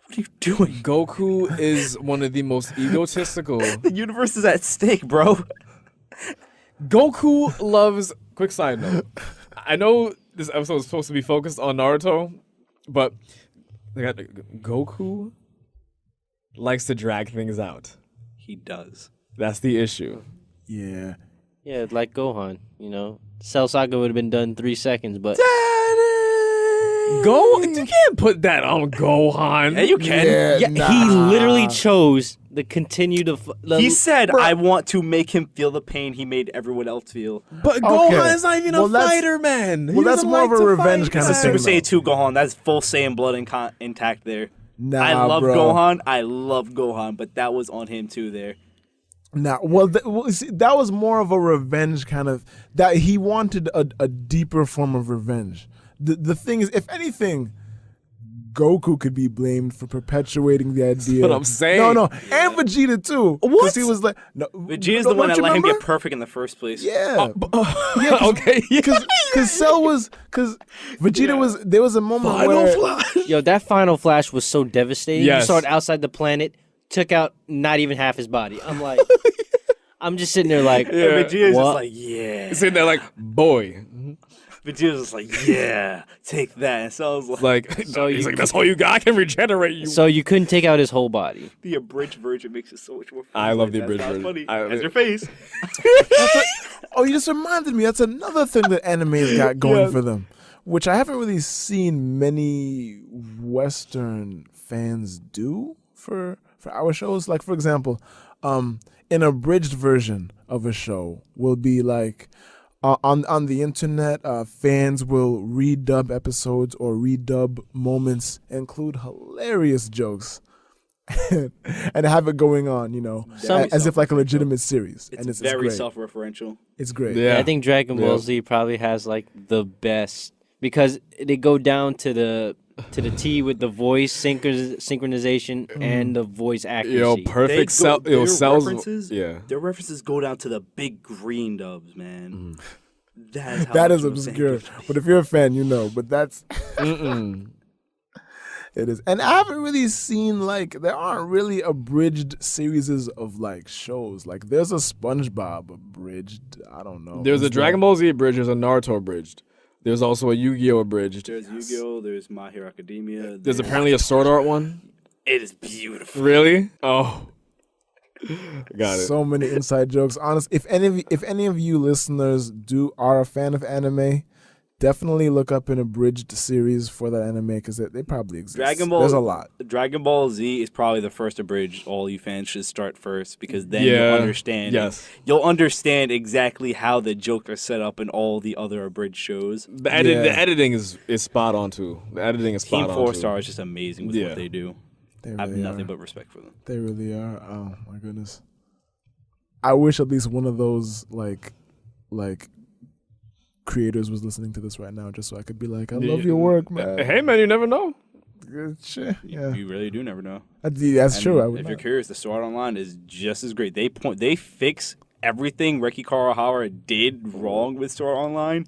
What are you doing? Goku is one of the most egotistical. The universe is at stake, bro. Goku loves. Quick side note. I know this episode is supposed to be focused on Naruto, but Goku likes to drag things out. He does. That's the issue. Yeah. Yeah, like Gohan. Cell Saga would have been done in 3 seconds, but You can't put that on Gohan. Yeah, you can. Yeah, he nah. literally chose to continue to. He said, I want to make him feel the pain he made everyone else feel. But Okay. Gohan is not even Well, a that's- fighter, man. well, that's more of a revenge kind of This is thing. Super Saiyan 2 Gohan. That's full Saiyan blood intact there. Nah, I love bro. Gohan. I love Gohan, but that was on him too there. Now, see, that was more of a revenge kind of. That he wanted a deeper form of revenge. The thing is, if anything, Goku could be blamed for perpetuating the idea. That's what I'm saying. No, and Vegeta too. What? He was like, no, Vegeta's the one that let him get perfect in the first place. Yeah. Okay. Because Cell was, because Vegeta was. There was a moment where Yo, that final flash was so devastating. Yes. You saw it outside the planet, took out not even half his body. I'm like, I'm just sitting there like, Vegeta's what? just like, yeah. Sitting there like, boy. Vegeta's just like, yeah, take that. And so I was like, He's like, that's all you got? I can regenerate you. So you couldn't take out his whole body. the abridged version makes it so much more funny. I love the That's abridged not version. funny. I- That's your face. Oh, you just reminded me. That's another thing that anime's got going for them, which I haven't really seen many Western fans do for our shows. Like, for example, an abridged version of a show will be like on the internet. Fans will redub episodes or redub moments, include hilarious jokes. And have it going on, as if like a legitimate series. It's, and it's very great. self-referential. It's great. Yeah. I think Dragon Ball Yeah. Z probably has like the best because they go down to the T with the voice synchronization and the voice accuracy. Yo, perfect cell. Yo, cells. references, Yeah. their references go down to the big green dubs, man. That's how That much is I'm saying. obscure. But if you're a fan, you know. But that's Mm-mm. it is. And I haven't really seen there aren't really abridged series of like shows. Like there's a SpongeBob abridged. I don't know. There's a Who's Dragon that? Ball Z abridged. There's a Naruto abridged. There's also a Yu-Gi-Oh abridged. There's Yu-Gi-Oh! There's My Hero Academia. There's apparently a Sword Art one. It is beautiful. Really? Oh. Got it. So many inside jokes. Honest, if any of you listeners are a fan of anime, definitely look up an abridged series for that anime because they probably exist. There's a lot. Dragon Ball Z is probably the first abridged. All you fans should start first because then Yeah. you'll understand. Yes. You'll understand exactly how the jokes are set up in all the other abridged shows. The Yeah. editing is spot on too. The editing is spot Team on. 4 too. Star is just amazing with Yeah. what they do. They I have really nothing are. but respect for them. They really are. Oh my goodness. I wish at least one of those like creators was listening to this right now, just so I could be like, I love your work, man. Hey man, you never know. Shit, yeah, You really do never know. that's And true. I would if you're not. curious, the Sword Art Online is just as great. They fix everything Reki Kawahara did wrong with Sword Art Online,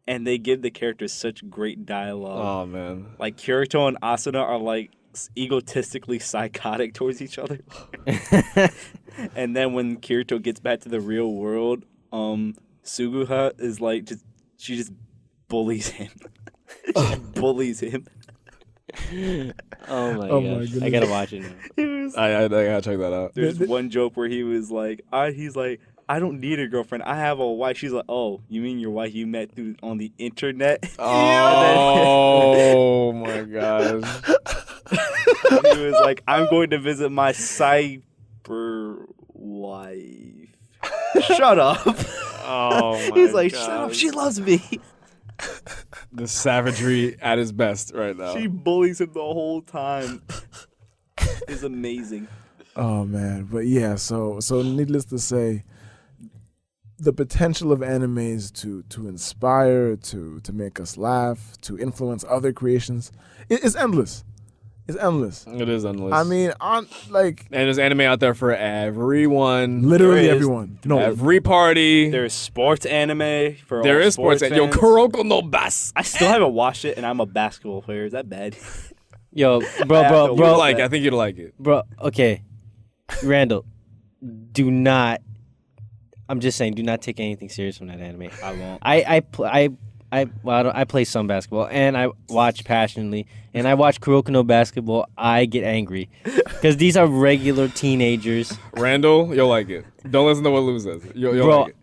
and they give the characters such great dialogue. Oh man. Like Kirito and Asuna are like egotistically psychotic towards each other. And then when Kirito gets back to the real world, Suguha is like she just bullies him. She bullies him. Oh my Oh gosh. my goodness. I gotta watch it now. It was- I gotta check that out. There's one joke where he was like, he's like, I don't need a girlfriend. I have a wife. She's like, oh, you mean your wife you met on the internet? Oh my gosh. He was like, I'm going to visit my cyber wife. Shut up. Oh my He's like, shut up. gosh. She loves me. The savagery at its best right now. She bullies him the whole time. It's amazing. Oh man, but yeah. So needless to say, the potential of animes to inspire, to make us laugh, to influence other creations, is endless. It's endless. It is endless. I mean, and there's anime out there for everyone. literally There is. everyone. No, Every party. There's sports anime for There all is sports. Yo, fans. Kuroko no Bas. I still haven't watched it, and I'm a basketball player. Is that bad? Yo, I have bro, to I watch like it. that. I think you'd like it. bro. Okay, Randall, do not. I'm just saying, do not take anything serious from that anime. I won't. I play some basketball and I watch passionately and I watch Kuroko no Basketball. I get angry because these are regular teenagers. Randall, you'll like it. Don't listen to what Lou says. You'll Bro, like it.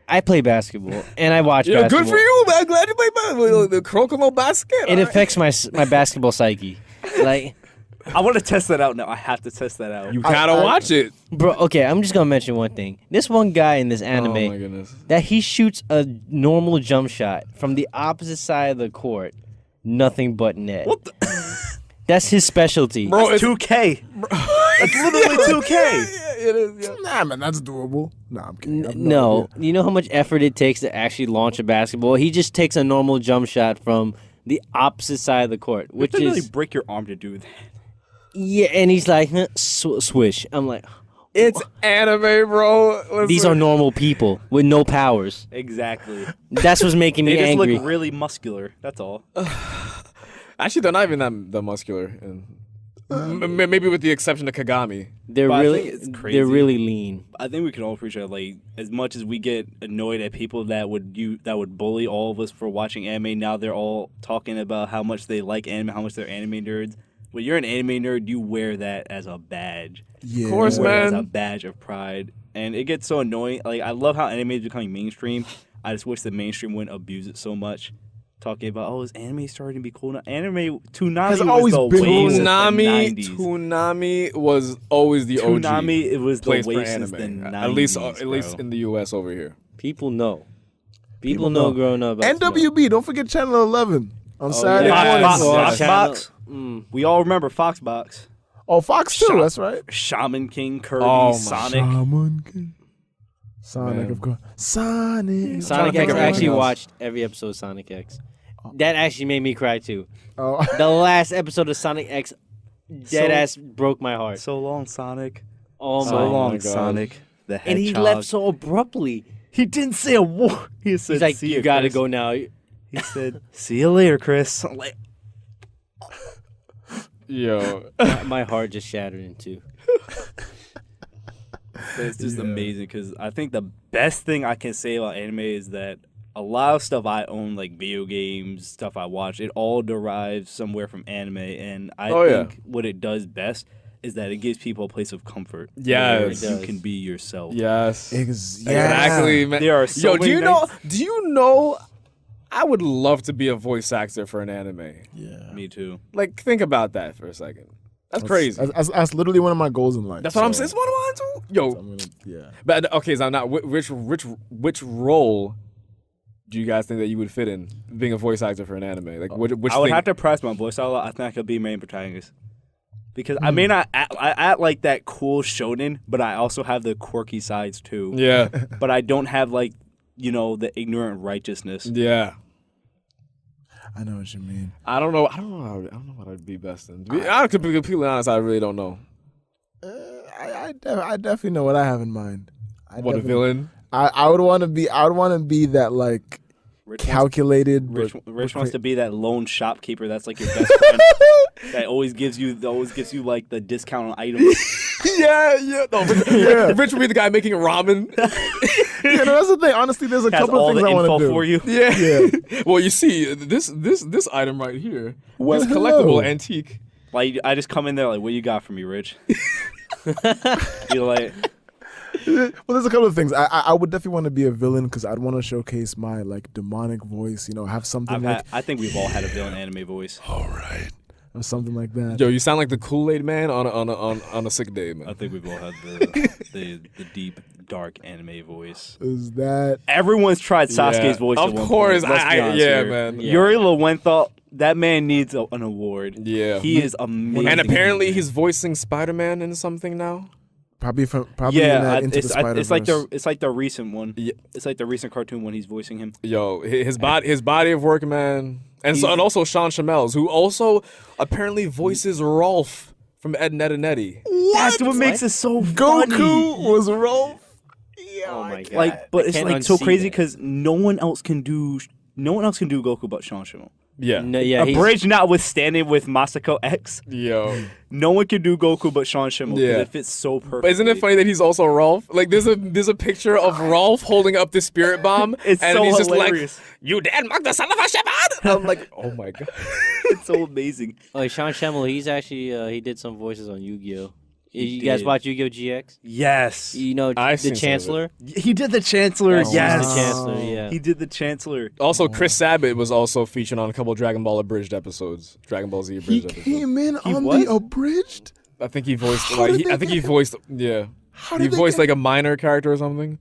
I play basketball and I watch Yeah, basketball. good for you, man. Glad you play basketball. The Kuroko no Basket. It affects my basketball psyche. Like, I want to test that out now. I have to test that out. You gotta watch it. bro, okay, I'm just gonna mention one thing. This one guy in this Oh my anime goodness. that he shoots a normal jump shot from the opposite side of the court, nothing but net. What the? That's his specialty. Bro, That's 2K. That's literally 2K. It is. Yeah. Nah, man, that's doable. Nah, I'm kidding. I have No, idea. you know how much effort it takes to actually launch a basketball? He just takes a normal jump shot from the opposite side of the court, which You is really break your arm to do that. yeah. And he's like, huh, swish. I'm like, It's anime, bro. Listen. these are normal people with no powers. Exactly. That's what's making They me just angry. look really muscular. That's all. Actually, they're not even that muscular, and maybe with the exception of Kagami. But I think it's crazy. they're really lean. I think we can all appreciate, like, as much as we get annoyed at people that would bully all of us for watching anime. Now they're all talking about how much they like anime, how much they're anime nerds. When you're an anime nerd, you wear that as a badge. Yeah. Of course, You wear it as man. a badge of pride, and it gets so annoying. Like, I love how anime is becoming mainstream. I just wish the mainstream wouldn't abuse it so much. Talking about, oh, is anime starting to be cool now? Anime, Toonami Has was always the been wave since the Toonami, 90s. Toonami was always the OG. Toonami, it was the place for wave since the anime. 90s, At least bro. in the U.S. over here. People know. People know growing up. about NWB, don't forget Channel 11 on Oh, Saturday yeah. mornings. Fox Channel- Box. We all remember Foxbox. Oh, Fox too, that's right. Shaman King, Kirby, Oh, my Sonic. Shaman King. Sonic, Man. of course. Sonic. Sonic think X. of I actually anything else. watched every episode of Sonic X. That actually made me cry too. Oh. The last episode of Sonic X, dead ass broke my heart. So long, Sonic. Oh So my! long, God. Sonic. The hedgehog. And he left so abruptly. He didn't say a word. He said, He's like, "See "You ya, gotta Chris." go now." He said, "See you later, Chris." I'm like, Yo. My heart just shattered in two. but it's just amazing because I think the best thing I can say about anime is that a lot of stuff I own, like video games, stuff I watch, it all derives somewhere from anime. And I think what it does best is that it gives people a place of comfort. Yes. where It you does. can be yourself. Yes. Yeah. Exactly, man. There are so Yo, do many you know? nights- Do you know? I would love to be a voice actor for an anime. Yeah. Me too. Like, think about that for a second. That's crazy. That's literally one of my goals in life. That's what I'm so saying. It's one of mine too. Yo, I'm gonna, yeah. but okay, so now which role do you guys think that you would fit in being a voice actor for an anime? Like, which I would thing- have to press my voice out a lot. I think I could be main protagonist. Because I may not act, I act like that cool shonen, but I also have the quirky sides too. Yeah, But I don't have like, the ignorant righteousness. yeah. I know what you mean. I don't know. I don't know what I'd be best in. To be completely honest, I really don't know. I definitely know what I have in mind. What a villain. I would want to be. I would want to be that like Rich calculated. Rich wants to be that lone shopkeeper that's like your best friend. That always gives you like the discount on items. Yeah. No, Rich would be the guy making ramen. Yeah, no, that's the thing. Honestly, there's a Has couple all of things the I want info to do. for you. Yeah. Well, you see, this item right here, Well, this hello. collectible antique. Like I just come in there like, what you got for me, Rich? You're like, Well, there's a couple of things. I would definitely want to be a villain because I'd want to showcase my like demonic voice. Have something I think we've all had a villain anime voice. or something like that. Yo, you sound like the Kool-Aid man on a sick day, I man. think we've all had the deep, dark anime voice. Is that Everyone's tried Sasuke's Yeah. voice. Of at one course, point. Let's be honest here. man. Yuri Lowenthal, that man needs an award. Yeah. He is amazing. And apparently he's voicing Spider-Man in something now. probably in yeah, that Into the it's like Spider-Verse? it's like the recent one. Yeah. It's like the recent cartoon one. He's voicing him. Yo, his body of work, man. And also Sean Shamels, who also apparently voices Rolf from Ed, Ed, and Eddie. That's what makes it so funny. Goku was Rolf. Oh my god! Like, but I it's can't like so unsee crazy that. because no one else can do Goku but Sean Shamel. Yeah. No, yeah, A he's- bridge notwithstanding with Masako X, Yo. no one can do Goku but Sean Schimmel because Yeah. it fits so perfectly. But isn't it funny that he's also Rolf? Like there's a picture of Rolf holding up the spirit bomb. It's and so he's just hilarious. like, you dad mocked the son of a shepherd. And I'm like, oh my god. It's so amazing. Oh, Sean Schimmel, he's actually he did some voices on Yu-Gi-Oh. You guys did. watch Yu-Gi-Oh GX? Yes. You know I've the seen some of it. Chancellor. He did the Chancellor. That's Yes. the Chancellor. Yeah. He did the Chancellor. Also, Chris Sabat was also featured on a couple Dragon Ball abridged episodes. Dragon Ball Z He abridged episodes. came in on was? the abridged. I think he voiced How did they I think he get- voiced yeah. How He did they voiced get- like a minor character or something.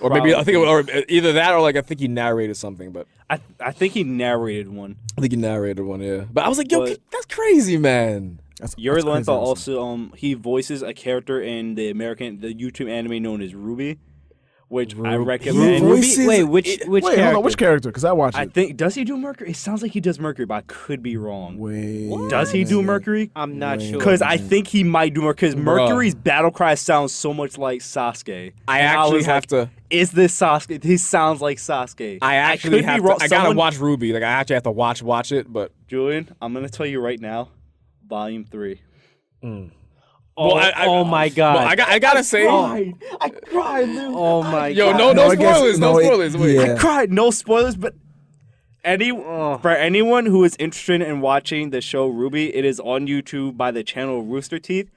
Or maybe I think or either that or like I think he narrated something, but I think he narrated one. I think he narrated one, yeah. But I was like, yo, But- that's crazy, man. Yuri that's crazy Lowenthal awesome. also he voices a character in the YouTube anime known as Ruby, which I recommend. voices- Wait, which Wait, character? hold on. Which character? Because I watched I it. think does he do Mercury? It sounds like he does Mercury, but I could be wrong. Wait. Does he do Mercury? I'm not Wait. sure. Because I think he might do Mercury. Because Mercury's battle cry sounds so much like Sasuke. I And actually was have like, to. Is this Sasuke? He sounds like Sasuke. I actually could be have wrong. to. I gotta Someone- watch Ruby. Like I actually have to watch it. But Julian, I'm gonna tell you right now, Volume 3. Oh, oh my God. Well, I gotta say. I cried, Lou. Oh my Yo, God. no I guess- spoilers. No no, it- spoilers. Wait. yeah. I cried. No spoilers, but for anyone who is interested in watching the show Ruby, it is on YouTube by the channel Rooster Teeth.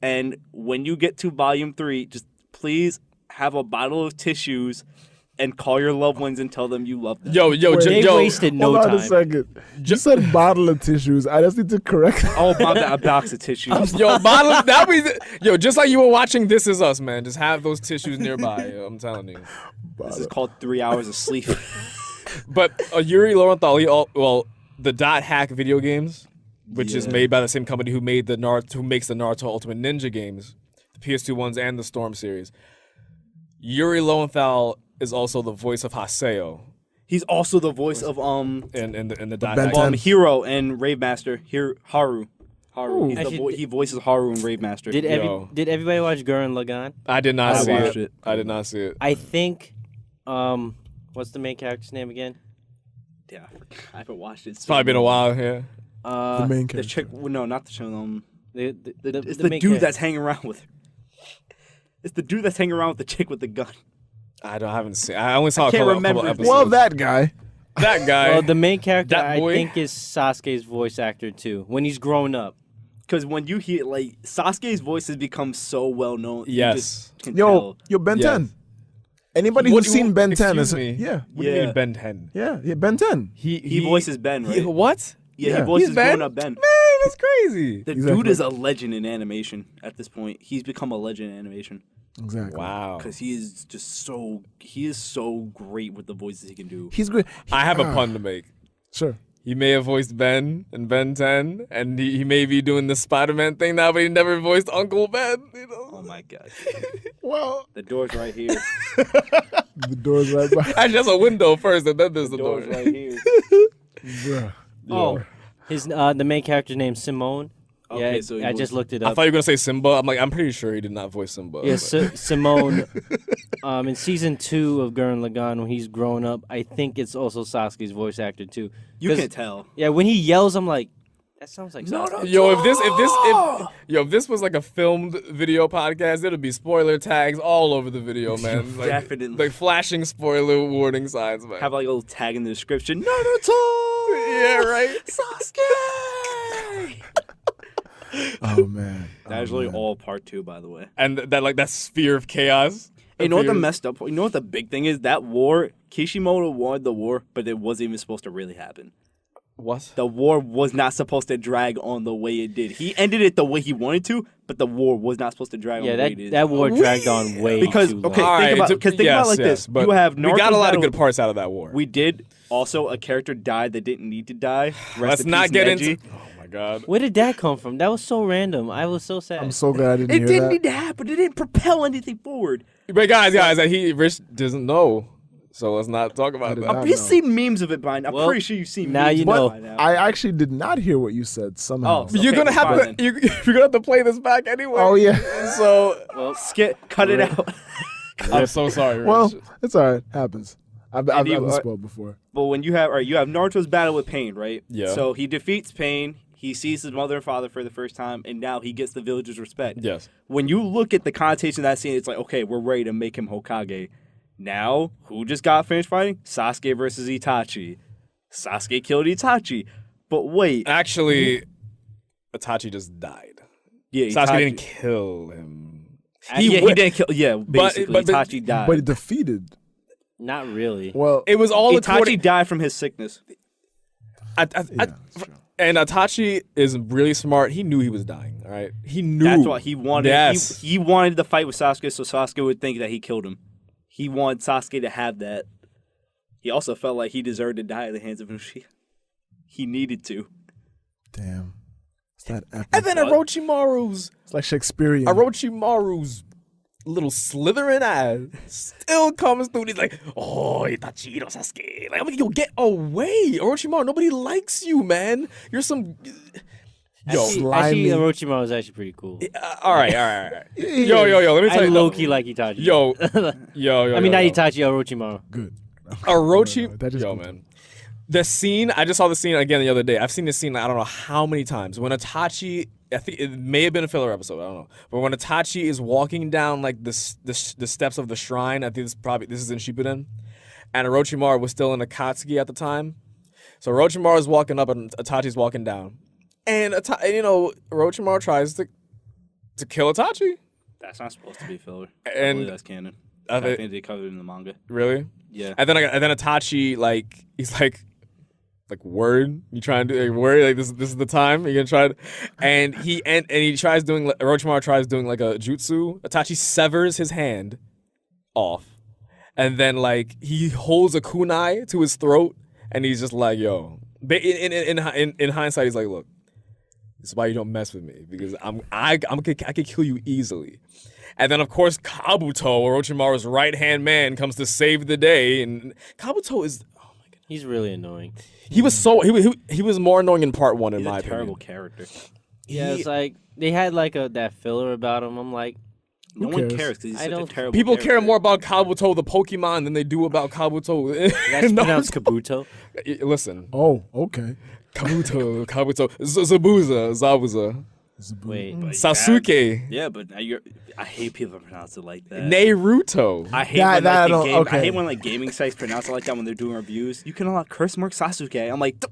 And when you get to Volume 3, just please have a bottle of tissues and call your loved ones and tell them you love them. Yo, They yo. wasted no Hold on a time. second. You said bottle of tissues. I just need to correct. Oh, my bad, a box of tissues. Yo, bottle. That be. Yo, just like you were watching This Is Us, man. Just have those tissues nearby. Yo, I'm telling you. This is called 3 hours of sleep. But Yuri Lowenthal, the Dot Hack video games, which is made by the same company who makes the Naruto Ultimate Ninja games, the PS2 ones and the Storm series. Yuri Lowenthal is also the voice of Haseo He's also the voice of in the Dot Ben Hack. 10. Hero and Rave Master. Haru. Ooh. He's Actually, he voices Haru and Rave Master. Did Yo. everybody watch Gurren Lagann? I did not I see watched it. it. I did not see it. I think, what's the main character's name again? Yeah, I haven't watched it. It's probably been a while here. The main The character. chick, no, not the chick. It's The the main dude character. that's hanging around with her. It's the dude that's hanging around with the chick with the gun. I haven't seen. I only saw a can't couple remember. episodes. Well, that guy. that guy. Well, the main character That I boy. think is Sasuke's voice actor too. When he's grown up. Because when you hear Sasuke's voice has become so well known. you Yes. just can Yo, tell. Ben Yes. 10. Anybody What- who's seen Ben 10 excuse is me. yeah, What do you Yeah. mean Ben 10? yeah, Ben 10. He voices Ben, right? What? Yeah, Yeah. he voices He's Ben? grown up Ben. Man, that's crazy. The Exactly. dude is a legend in animation at this point. He's become a legend in animation Exactly. Wow. because he is so great with the voices he can do. He's great. I have a pun to make. Sure. He may have voiced Ben in Ben 10, and he may be doing the Spider-Man thing now, but he never voiced Uncle Ben. You know? Oh my god, Well, the door's right here. the door's right by. Actually, that's a window first, and then there's the door. Door's right here. Bruh. Oh, his the main character's name's Simone. Okay, Yeah, so he I just voiced- looked it I up. thought you were gonna say Simba. I'm pretty sure he did not voice Simba. Yeah, but- Simone. In season 2 of Gurren Lagann, when he's grown up, I think it's also Sasuke's voice actor too. You 'Cause- can tell. Yeah, when he yells, I'm like, that sounds like Sasuke. Yo, if this was like a filmed video podcast, it'd be spoiler tags all over the video, man. Like, Definitely. like flashing spoiler warning signs, man. Have like a little tag in the description. Naruto. Yeah, right. Sasuke. Oh man. That is really all part 2, by the way. And that sphere of chaos. You know what the appears. messed up? You know what the big thing is? That war, Kishimoto won the war, but it wasn't even supposed to really happen. What? The war was not supposed to drag on the way it did. He ended it the way he wanted to, but the war was not supposed to drag Yeah, on the way it did. that war dragged on way Because, too long. okay, All right, think about it yes, like yes, this. but You have we got Naruto's a lot battle- of good parts out of that war. We did. Also, a character died that didn't need to die. Rest Let's in not peace, get Neji. into. Oh my god. Where did that come from? That was so random. I was so sad. I'm so glad I didn't It hear didn't that. need to happen. It didn't propel anything forward. But guys, Rich doesn't know, so let's not talk about did that. not. You've seen memes of it by now. I'm Well, pretty sure you've seen now memes you of it know. by now. I actually did not hear what you said somehow. Oh, so- You're Okay, gonna have fine to. You're gonna have to play this back anyway. Oh yeah. So well, Cut it out. I'm so sorry, Rich. Well, it's all right. Happens. I've you been are- spoiled before. But when you have Naruto's battle with Pain, right? Yeah. So he defeats Pain. He sees his mother and father for the first time, and now he gets the villagers' respect. yes. When you look at the connotation of that scene, it's like, okay, we're ready to make him Hokage. Now, who just got finished fighting? Sasuke versus Itachi. Sasuke killed Itachi. But wait. Actually, Itachi just died. Yeah, Sasuke didn't kill him. He didn't kill. Yeah, basically, but- Itachi died. But he defeated. not really. Well, It was all Itachi according. died from his sickness. And Itachi is really smart. He knew he was dying. All right, he knew. That's why he wanted. Yes. He wanted the fight with Sasuke, so Sasuke would think that he killed him. He wanted Sasuke to have that. He also felt like he deserved to die at the hands of Uchiha. He needed to. damn. It's that epic. And then Orochimaru's It's like Shakespearean. little Slytherin ass still comes through and he's like, oh, Itachi no Sasuke. Like, I'm like, yo, get away. Orochimaru, nobody likes you, man. You're some... Yo, Actually, Orochimaru is actually pretty cool. all right. Yo, let me tell I you. low-key like Itachi. Yo. I mean, not Itachi, Orochimaru. Good. Orochi... That is Yo, good. man. The scene, I just saw the scene again the other day. I've seen this scene, like, I don't know how many times. When Itachi, I think it may have been a filler episode, I don't know. But when Itachi is walking down like the steps of the shrine, I think this is in Shippuden, and Orochimaru was still in Akatsuki at the time. So Orochimaru is walking up and Itachi's walking down. And Orochimaru tries to kill Itachi. That's not supposed to be filler. And- I believe that's canon. I think they covered it in the manga. Really? Yeah. And then Itachi, like, he's like word, you trying to do word, like this is the time you're gonna try to, and he tries doing, Orochimaru tries doing like a jutsu. Itachi severs his hand off, and then like he holds a kunai to his throat, and he's just like, yo. In hindsight, he's like, look, this is why you don't mess with me, because I could kill you easily. And then, of course, Kabuto, Orochimaru's right-hand man, comes to save the day. And Kabuto is... Oh, my God. He's really annoying. He was more annoying in part 1, in He's my a opinion. terrible character. Yeah, it's like, they had like that filler about him. I'm like, No one cares because he's I such a don't- terrible People character. care more about Kabuto, the Pokemon, than they do about Kabuto. that's No. pronounced Kabuto. Listen. Oh, okay. Kabuto, Zabuza, Wait. But Sasuke, Yeah, but now I hate people that pronounce it like that. Naruto. I hate That- when that I like, don't- okay. I hate when like gaming sites pronounce it like that when they're doing reviews. You can unlock curse mark Sasuke. I'm like,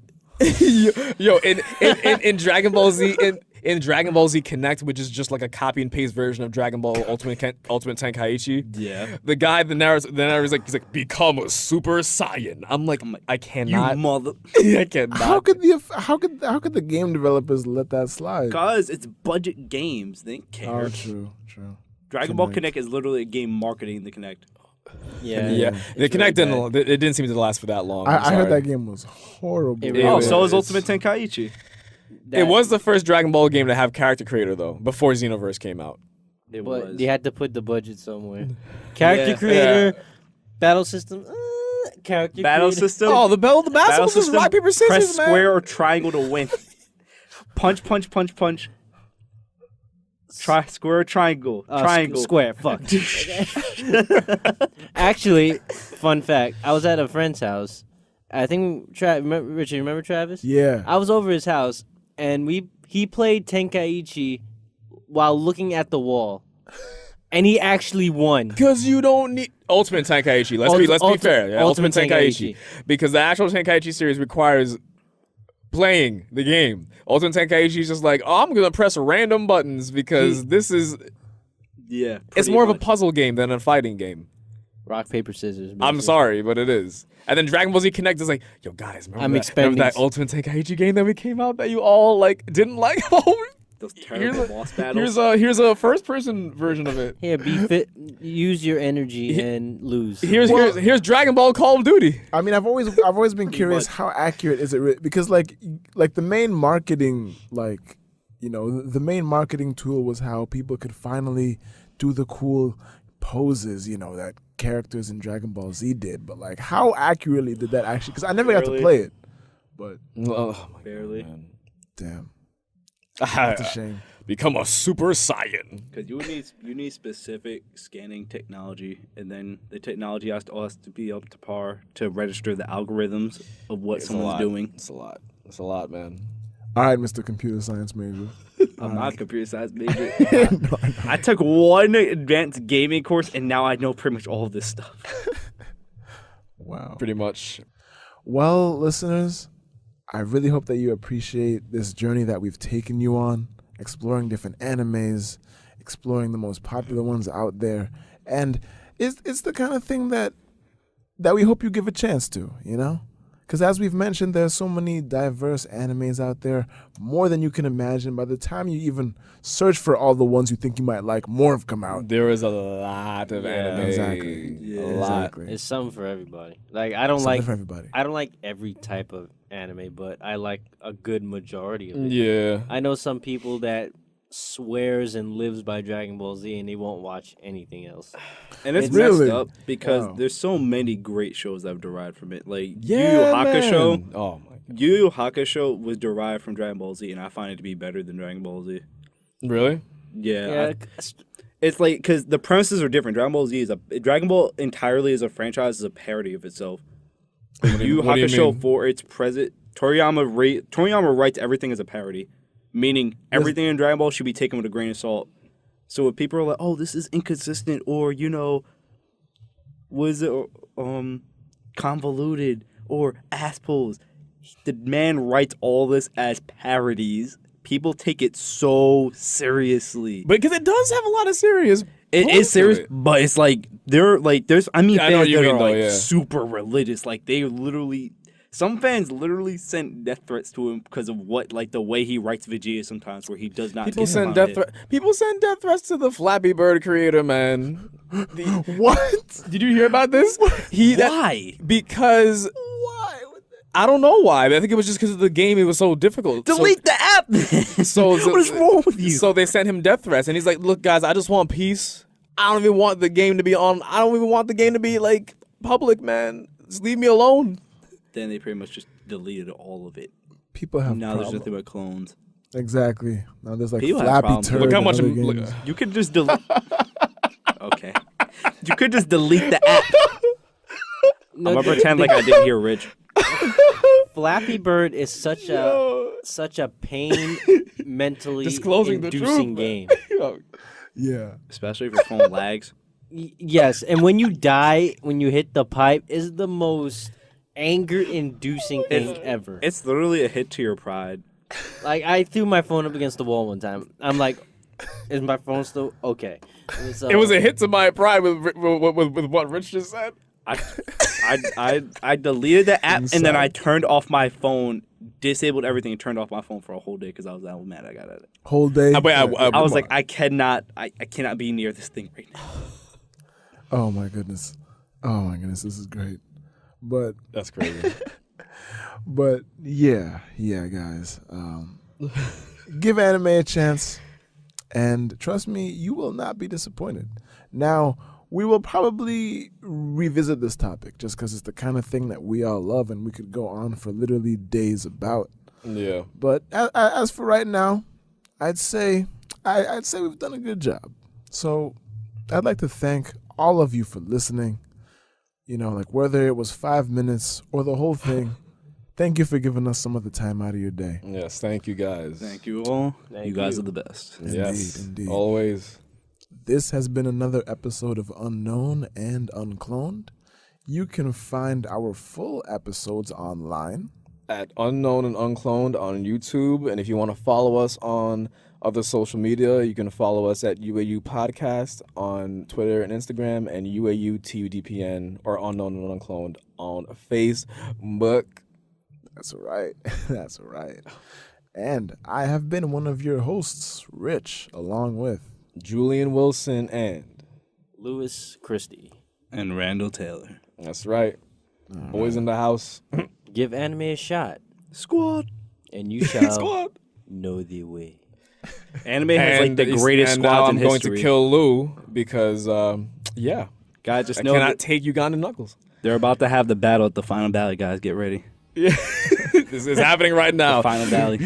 Yo, in Dragon Ball Z, in Dragon Ball Z Connect, which is just like a copy and paste version of Dragon Ball Ultimate Tenkaichi. yeah, The guy, the narrator's like, he's like, become a Super Saiyan. I'm like, I you cannot. mother. I cannot. How could the game developers let that slide? Because it's budget games. They don't care. Oh, true. Dragon Ball Connect. Connect is literally a game marketing the Connect. Yeah. Yeah, the It's Connect really didn't. It didn't seem to last for that long. I'm I heard sorry. that game was horrible. It Oh, really so is is. Ultimate Tenkaichi. It was the first Dragon Ball game to have character creator though, before Xenoverse came out. It But was. they had to put the budget somewhere. Character Yeah. creator, battle system, character Battle creator. system. Oh, the battle was just rock paper scissors, Press man. square or triangle to win. Punch. Try square or triangle. Triangle. Square. Fuck. Actually, fun fact. I was at a friend's house. I think Richard, remember Travis? Yeah. I was over his house, and he played Tenkaichi while looking at the wall, and he actually won. Because you don't need Ultimate Tenkaichi. Let's be fair. Yeah, Ultimate Tenkaichi. Because the actual Tenkaichi series requires playing the game. Ultimate Tenkaichi is just like, oh, I'm gonna press random buttons because this is. Yeah. It's pretty more of a much. puzzle game than a fighting game. Rock paper scissors. I'm basically. sorry, but it is. And then Dragon Ball Z Connect is like, yo guys, remember that Ultimate Tenkaichi game that we came out that you all like didn't like? Those terrible boss battles. Here's a first person version of it. Here, be fit. Use your energy and lose. Here's Dragon Ball Call of Duty. I mean, I've always been curious how accurate is it because like the main marketing the main marketing tool was how people could finally do the cool poses that characters in Dragon Ball Z did, but like how accurately did that actually? Because I never got to Barely. play it, but Oh my Barely. God, damn, man. that's a shame. Become a Super Saiyan. Because you need specific scanning technology, and then the technology has to be up to par to register the algorithms of what someone's doing. It's a lot. It's a lot, man. All right, Mr. Computer Science major. I'm not a computer science major. I took one advanced gaming course, and now I know pretty much all of this stuff. Wow. Pretty much. Well, listeners, I really hope that you appreciate this journey that we've taken you on, exploring different animes, exploring the most popular ones out there, and it's the kind of thing that we hope you give a chance to, Because as we've mentioned, there's so many diverse animes out there, more than you can imagine. By the time you even search for all the ones you think you might like, more have come out. There is a lot of anime. Exactly. Yeah. A lot. Exactly. It's something for everybody. Like I don't Something like for everybody. I don't like every type of anime, but I like a good majority of it. Yeah. I know some people that swears and lives by Dragon Ball Z and they won't watch anything else. And it's Really? messed up because Wow. there's so many great shows that have derived from it. Like Yeah, Yu Yu Hakusho. man. Oh my god. Yu Yu Hakusho was derived from Dragon Ball Z, and I find it to be better than Dragon Ball Z. Really? Yeah, it's like because the premises are different. Dragon Ball entirely as a franchise is a parody of itself. Yu Yu what do you Hakusho mean? for its present, Toriyama writes everything as a parody, meaning everything in Dragon Ball should be taken with a grain of salt. So if people are like, "Oh, this is inconsistent," or was it convoluted or ass pulls, the man writes all this as parodies. People take it so seriously. But because it does have a lot of serious. It points is to serious, it. but it's like there's Yeah, I know fans what you that mean, are though, like yeah. super religious. Like some fans literally sent death threats to him because of the way he writes Vegeta sometimes, where he does not. People get send about death People send death threats to the Flappy Bird creator, man. What? Did you hear about this? Why? Because I don't know why. But I think it was just because of the game. It was so difficult. Delete the app. So What is wrong with you? So they sent him death threats, and he's like, "Look, guys, I just want peace. I don't even want the game to be on. I don't even want the game to be like public, man. Just leave me alone." Then they pretty much just deleted all of it. People have Now there's problems. nothing but clones. Exactly. Now there's like People have Flappy problems. Turd. Look how and much. other Look, games. You could just delete. Okay. You could just delete the app. I'm gonna pretend like I didn't hear Rich. Flappy Bird is such a pain mentally Disclosing the inducing truth, game. Yeah. Especially if your phone lags. Yes, and when you die, when you hit the pipe, is the most anger-inducing thing ever. It's literally a hit to your pride. Like, I threw my phone up against the wall one time. I'm like, is my phone still okay? So, it was a hit to my pride with what Rich just said. I deleted the app and then I turned off my phone, disabled everything, and turned off my phone for a whole day because I was that mad I got at it. Whole day. I was like, I cannot be near this thing right now. Oh my goodness. This is great. But That's crazy. yeah, guys. Give anime a chance, and trust me, you will not be disappointed. Now, we will probably revisit this topic just because it's the kind of thing that we all love, and we could go on for literally days about. Yeah. But as for right now, I'd say we've done a good job. So I'd like to thank all of you for listening. Like whether it was 5 minutes or the whole thing, thank you for giving us some of the time out of your day. Yes. Thank you, guys. Thank you all. You guys you. are the best. Yes. Indeed. Always. This has been another episode of Unknown and Uncloned. You can find our full episodes online At Unknown and Uncloned on YouTube. And if you want to follow us on other social media, you can follow us at UAU Podcast on Twitter and Instagram, and UAU TUDPN or Unknown and Uncloned on Facebook. That's right. That's right. And I have been one of your hosts, Rich, along with Julian Wilson and Luis Christie. And Randall Taylor. that's right. Boys in the house. Give anime a shot, Squad. and you shall Squad. know the way. Anime has like the greatest and now squads I'm in going history. to kill Lou because yeah, Guys, just I know cannot that take Uganda Knuckles. they're about to have the battle at the final valley, guys. Get ready. Yeah, this is happening right now. The final valley.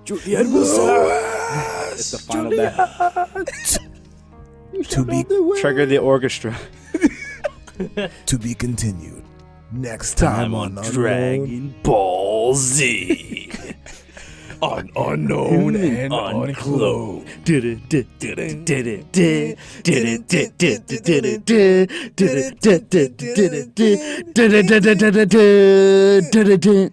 Julian Wilson. It's the final battle. To Be Trigger the orchestra. To be continued next time on Dragon Ball Z. On Unknown and Uncloned. Uncloned.